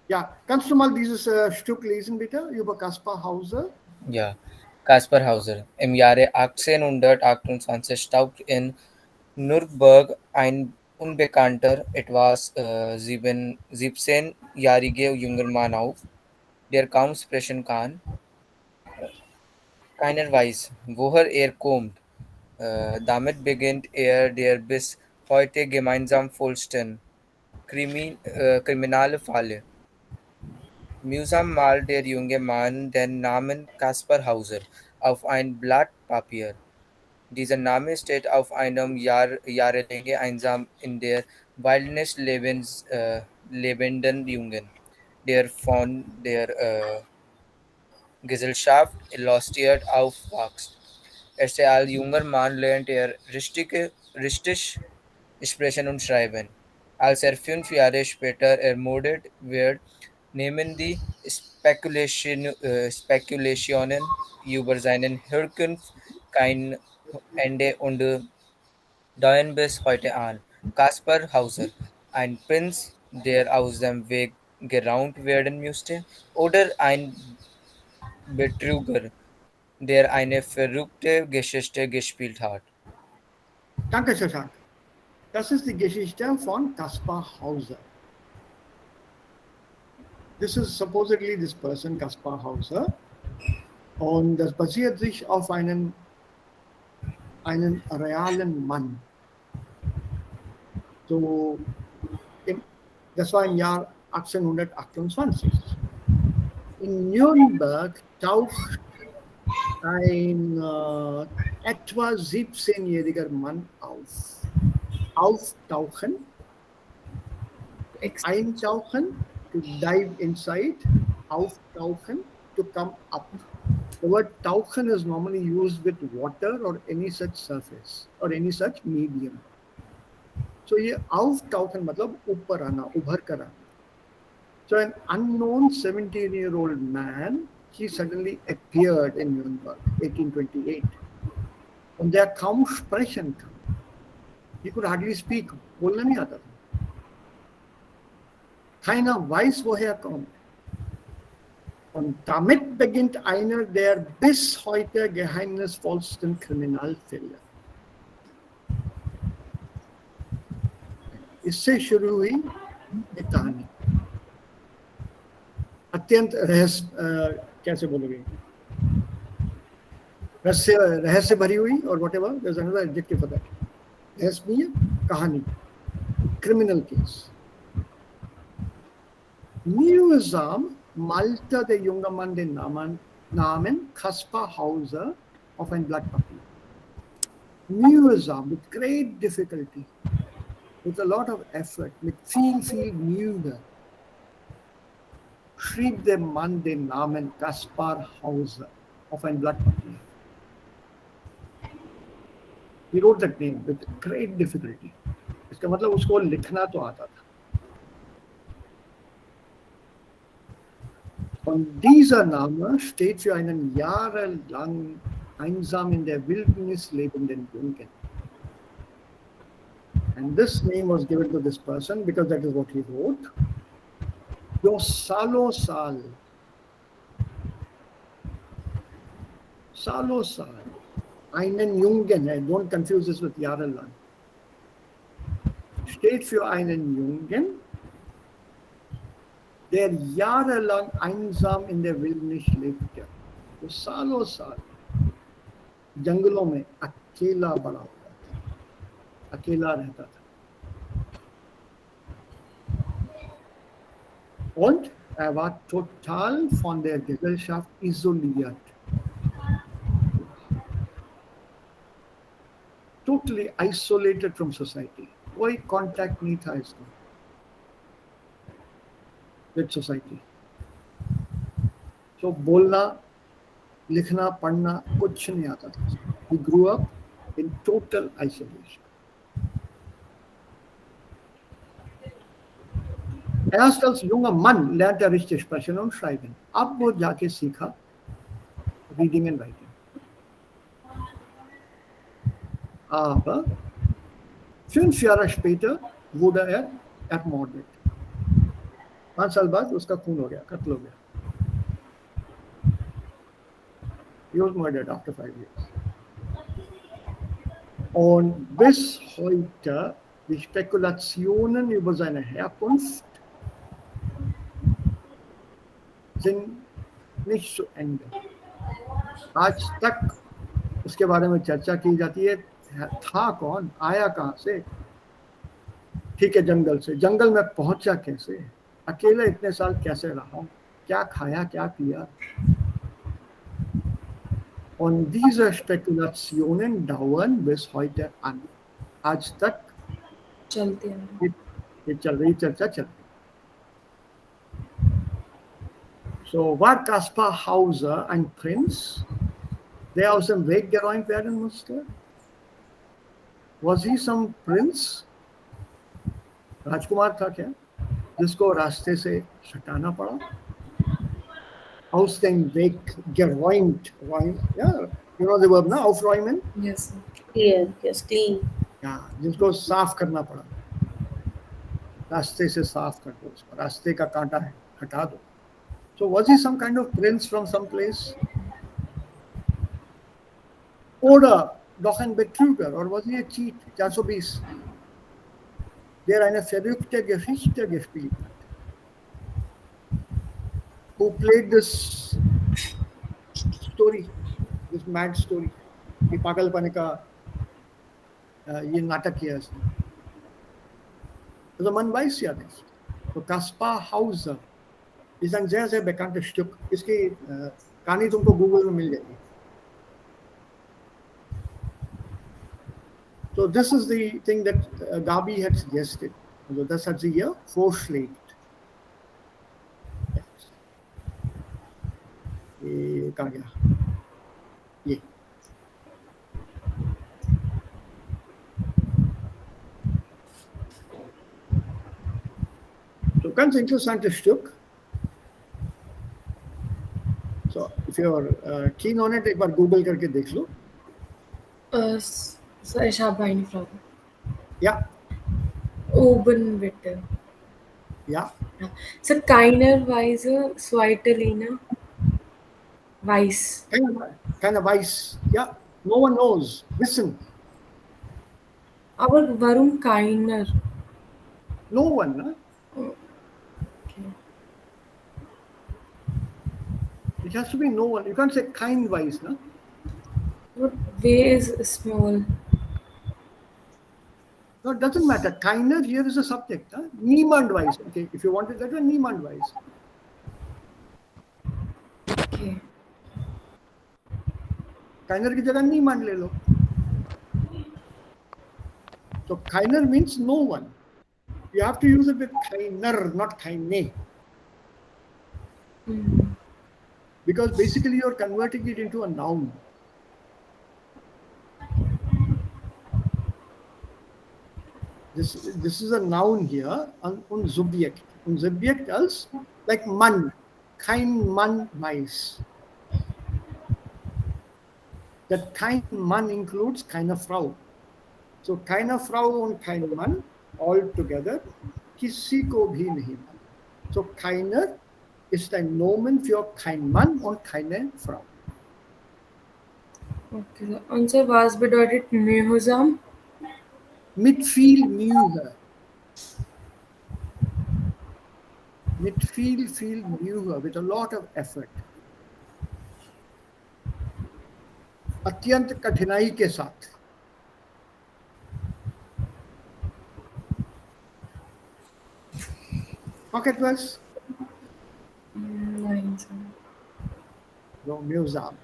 Ja, kannst du mal dieses Stück lesen, bitte, über Kaspar Hauser? Ja. Kaspar Hauser. Im Jahre 1828 taucht in Nürnberg ein unbekannter, etwas 17-jähriger junger Mann auf, der kaum sprechen kann. Keiner weiß, woher er kommt. Damit beginnt er der bis heute gemeinsam vollsten kriminale Falle. Mühsam malt der junge Mann den Namen Kaspar Hauser auf ein Blatt Papier. Dieser Name steht auf einem jahrelange einsam in der Wildnis lebenden Jungen, der von der Gesellschaft illustriert aufwächst. Erst als junger Mann lernt er richtig sprechen und schreiben. Als er 5 Jahre später ermordet wird, nehmen die Spekulationen über seine Herkunft kein Ende und dauern bis heute an. Kaspar Hauser, ein Prinz, der aus dem Weg geräumt werden musste, oder ein Betrüger, der eine verrückte Geschichte gespielt hat. Danke, Shashank. Das ist die Geschichte von Kaspar Hauser. This is supposedly this person, Kaspar Hauser. Und das basiert sich auf einen realen Mann. So, das war im Jahr 1828. In Nürnberg taucht ein etwa 17-jähriger Mann auf. Auftauchen, eintauchen, to dive inside, auftauchen, to come up. The word tauchen is normally used with water or any such surface or any such medium. So ये auftauchen मतलब ऊपर आना, उभर कर आना. So an unknown 17-year-old man, he suddenly appeared in Nuremberg, 1828. Und der kaum sprechen kann. He could hardly speak. बोलना नहीं आता था. Keiner weiß, woher er kommt. Und damit beginnt einer der bis heute geheimnisvollsten Kriminalfälle. इससे शुरू हुई ये कहानी. अत्यंत कैसे बोलोगे, रहस्य भरी हुई और whatever, there's another adjective for that. रहस्यमय कहानी, criminal case. Mühsam malte der junge Mann den Namen Kaspar Hauser auf ein Blatt Papier. Mühsam, with great difficulty, with a lot of effort, mit viel Mühe, schrieb der Mann den Namen Kaspar Hauser auf ein Blatt Papier. He wrote that name with great difficulty. इसका मतलब उसको लिखना तो आता था. Und dieser Name steht für einen jahrelang einsam in der Wildnis lebenden Jungen. And this name was given to this person because that is what he wrote. जो सालों साल einen Jungen, don't confuse this with jahrelang, steht für einen Jungen, der jahrelang einsam in der Wildnis lebte. So सालों साल. जंगलों में अकेला बड़ा हुआ था, अकेला रहता था. Und war total von der Gesellschaft isoliert. Totally isolated from society. कोई contact नहीं था इसका with society. So बोलना, लिखना, पढ़ना कुछ नहीं आता था. He grew up in total isolation. Erst als junger Mann lernt er richtig sprechen und schreiben. अब वो जाके सीखा reading and writing. Aber 5 Jahre später wurde er ermordet. 5 साल बाद उसका खून हो गया, कत्ल हो गया. He was murdered after 5 years. Und bis heute die Spekulationen über seine Herkunft sind nicht zu Ende. आज तक उसके बारे में चर्चा की जाती है. था कौन, आया कहाँ से, ठीक है जंगल से, जंगल में पहुंचा कैसे, अकेले इतने साल कैसे रहा, क्या खाया क्या पिया. Und diese Spekulationen dauern bis heute an. आज तक चलते हैं. ये चल रही चर्चा चल रही. So war Kaspar Hauser ein Prinz, der aus dem Weg geräumt werden musste? Was he some prince? राजकुमार था क्या जिसको रास्ते से हटाना पड़ा? Aus dem Weg geräumt. Yeah, you know the verb ना, aufräumen. Yes, sir. Clear, yes, clean. Yeah, जिसको साफ करना पड़ा, रास्ते से साफ कर दो उसको, रास्ते का कांटा है हटा दो. So was he some kind of prince from some place? Oder doch ein Betrüger, or was he a cheat? 420, der eine verrückte Geschichte gespielt hat. Who played this story, this mad story? ये पागलपने का ये नाटक किया इसने. Also man weiß ja nicht. So Kaspar Hauser ist ein sehr, sehr bekanntes Stück. इसकी कहानी तुमको Google में मिल जाएगी. So this is the thing that Gabi had suggested. Also das hat sie hier vorschlägt. ये कहाँ गया? ये. So ganz interessantes Stück. So if you are keen on it, एक बार Google करके देख लो. So ich habe eine Frage. Ja, Oben bitte. ja. So keiner Weise Zweitelina weiß. Keiner weiß. Ja, no one knows. Wissen. Aber warum keiner? No one. Ne? Okay. It has to be no one. You can't say kein weiß. Ne? But way is small. No, it doesn't matter. Keiner here is a subject. Huh? Niemand weiß. Okay, if you want it that way, niemand weiß. Okay. Keiner की जगह niemand ले लो. So keiner means no one. You have to use it with keiner, not keine. Because basically you're converting it into a noun. This is a noun here on Subjekt. Und Subjekt als like Mann. Kein Mann weiß. That kein Mann includes keine Frau. So keine Frau und kein Mann all together. किसी को भी नहीं मालूम. So keiner ist ein Nomen für kein Mann und keine Frau. Okay. Und so was bedeutet mühsam? Mit viel Mühe. Mit viel Mühe, with a lot of effort. A अत्यंत कठिनाई के साथ। Pocket verse, Nine, sir. Romeo's Arm.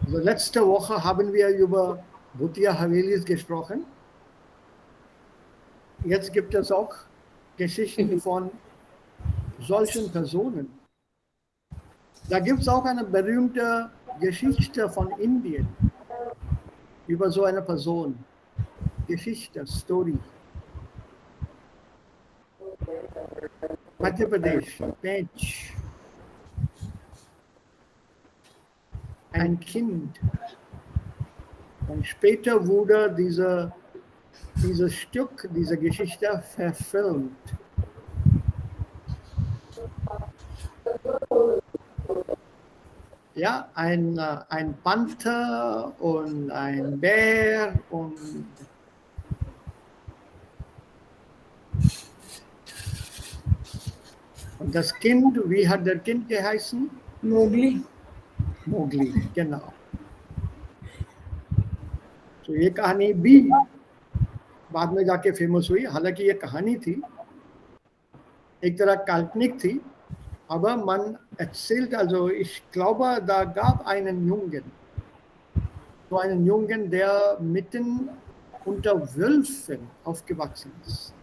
Also letzte Woche haben wir über Bhutia Havelis gesprochen. Jetzt gibt es auch Geschichten von solchen Personen. Da gibt es auch eine berühmte Geschichte von Indien über so eine Person. Geschichte, Story. Madhya Pradesh, Pech. Ein Kind. Und später wurde dieses Stück, diese Geschichte verfilmt. Ja, ein Panther und ein Bär und das Kind, wie hat der Kind geheißen? Mowgli. Mowgli, genau. तो ये कहानी भी बाद में जाके famous हुई, हालांकि ये कहानी थी एक तरह काल्पनिक थी, aber man erzählt also, ich glaube, da gab einen Jungen, so einen Jungen, der mitten unter Wölfen aufgewachsen ist.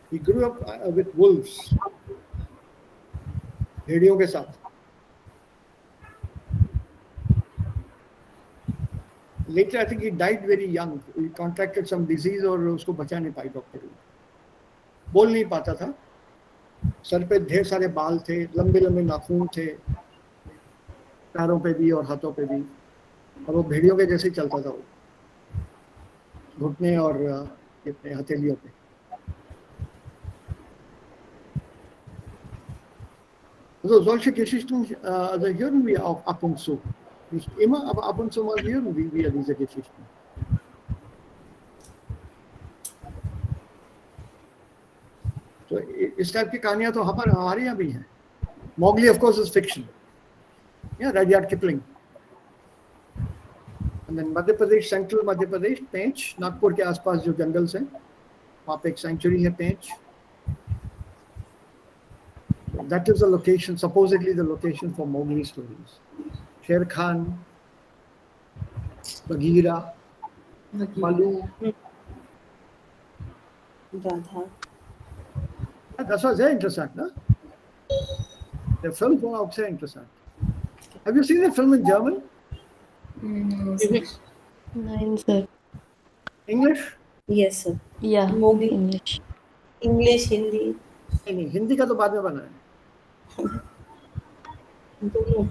He grew up with wolves, भेड़ियों के साथ. Later, I think he died very young. He contracted some disease और उसको बचा नहीं पाई doctor. बोल नहीं पाता था. सर पे ढेर सारे बाल थे, लंबे लंबे नाखून थे, पैरों पे भी और हाथों पे भी, और वो भेड़ियों के जैसे चलता था वो, घुटने और अपने हथेलियों पे. Also solche Geschichten also hören wir auch ab und zu. Nicht immer, aber ab und zu mal hören wir diese Geschichten. तो इस टाइप की कहानियां तो हमारे यहाँ भी हैं. Mowgli, of course, is fiction. Yeah, Rudyard Kipling. And then Madhya Pradesh, central Madhya Pradesh, Pench, Nagpur के आसपास जो जंगल हैं, वहाँ पे एक सेंचुरी है पेंच. That is the location, supposedly the location for Mowgli stories. Sher Khan, Bagheera, Balu. Radha. Das war sehr interessant, ne? Der Film war auch sehr interessant. Have you seen the film in German? No, sir. Nine, sir. Yes, English? sir. Yeah, Mowgli. English. English, Hindi. नहीं, हिंदी का तो बाद में बना है. दोनों.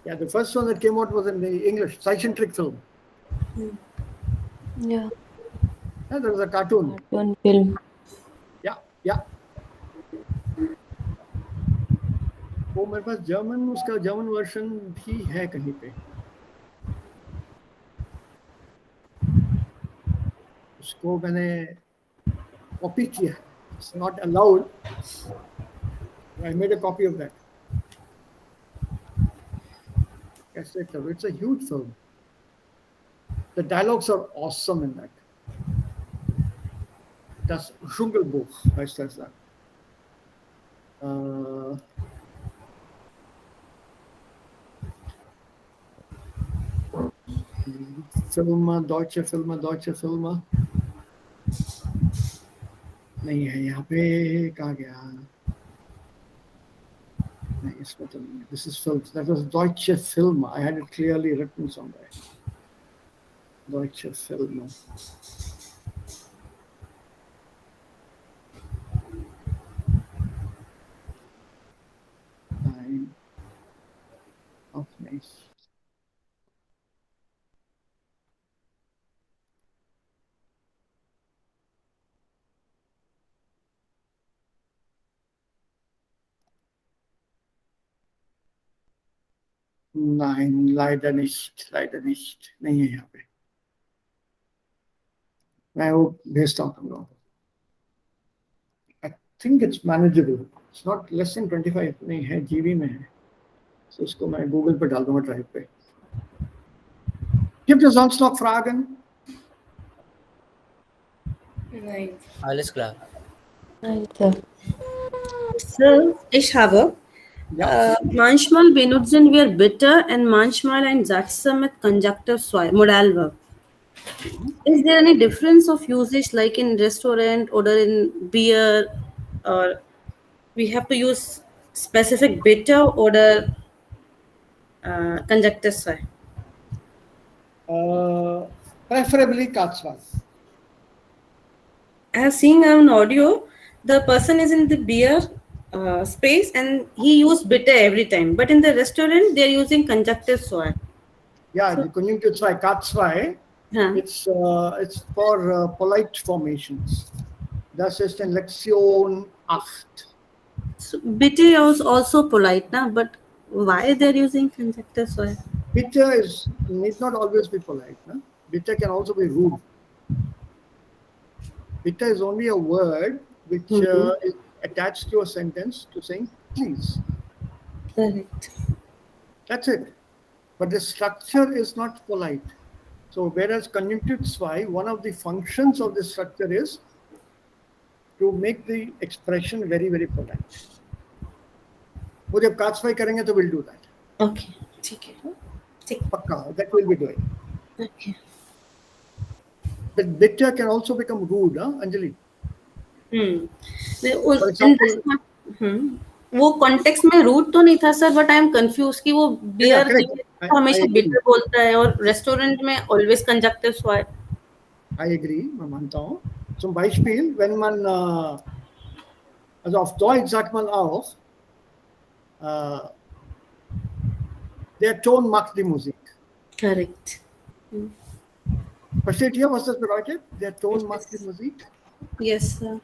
Yeah, the first one that came out was in the English, scientific film. Yeah, Yeah, there was a cartoon. cartoon film. Yeah, yeah. वो मेरे पास जर्मन, उसका जर्मन वर्जन भी है कहीं पे. उसको मैंने कॉपी किया है. It's not allowed. I made a copy of that. Yes, it's a huge film. The dialogues are awesome in that. Das Dschungelbuch heißt das dann. deutsche Filme. नहीं है यहाँ पे, कहाँ गया? नहीं, इसमें तो नहीं है. This is film. That was Deutsche Filme. I had it clearly written somewhere. Deutsche Filme. Nein. Auch nicht. Nein, leider nicht. Leider nicht. नहीं है यहाँ पे. मैं वो भेजता हूँ तुम लोगों को. think it's manageable. It's not less than 25 नहीं है, GB में है. So इसको मैं Google पे डाल दूँगा ड्राइव पे. Gibt es sonst noch Fragen? Nein. Alles klar. Nein, Sir. Sir, ich habe Ja. manchmal benutzen wir bitter and manchmal ein Sätze mit Conjunctive 2, Modalverb. Is there any difference of usage like in restaurant or in beer, or we have to use specific bitter or Conjunctive 2? Preferably Katzwal. I have seen an audio. The person is in the beer space and he used bitter every time. But in the restaurant, they are using conjunctive soy. Yeah, the conjunctive zwei, Katzwei. Huh. It's for polite formations. Das ist in Lektion 8. So bitter is also polite, na? But why they are using conjunctive soy? Bitter need not always be polite. No? Bitter can also be rude. Bitter is only a word which is attached to a sentence to saying please. Correct. That's it. But the structure is not polite. So whereas conjunctive zwei, one of the functions of the structure is to make the expression very, very polite. वो जब काट्सवाई करेंगे तो we'll do that. Okay. ठीक है. ठीक. पक्का, that will be doing. Okay. But bitter can also become rude, huh, Anjali? For example, वो context में रूट तो नहीं था sir, but I am confuse कि वो बियर हमेशा बिटर बोलता है और रेस्टोरेंट में always conjunctive soy. I agree, मैं मानता हूँ. Zum Beispiel, wenn man also auf Deutsch sagt man auch, der Ton macht die Musik. Correct. Versteht ihr, was das bedeutet? Der Ton macht die Musik. Yes, sir.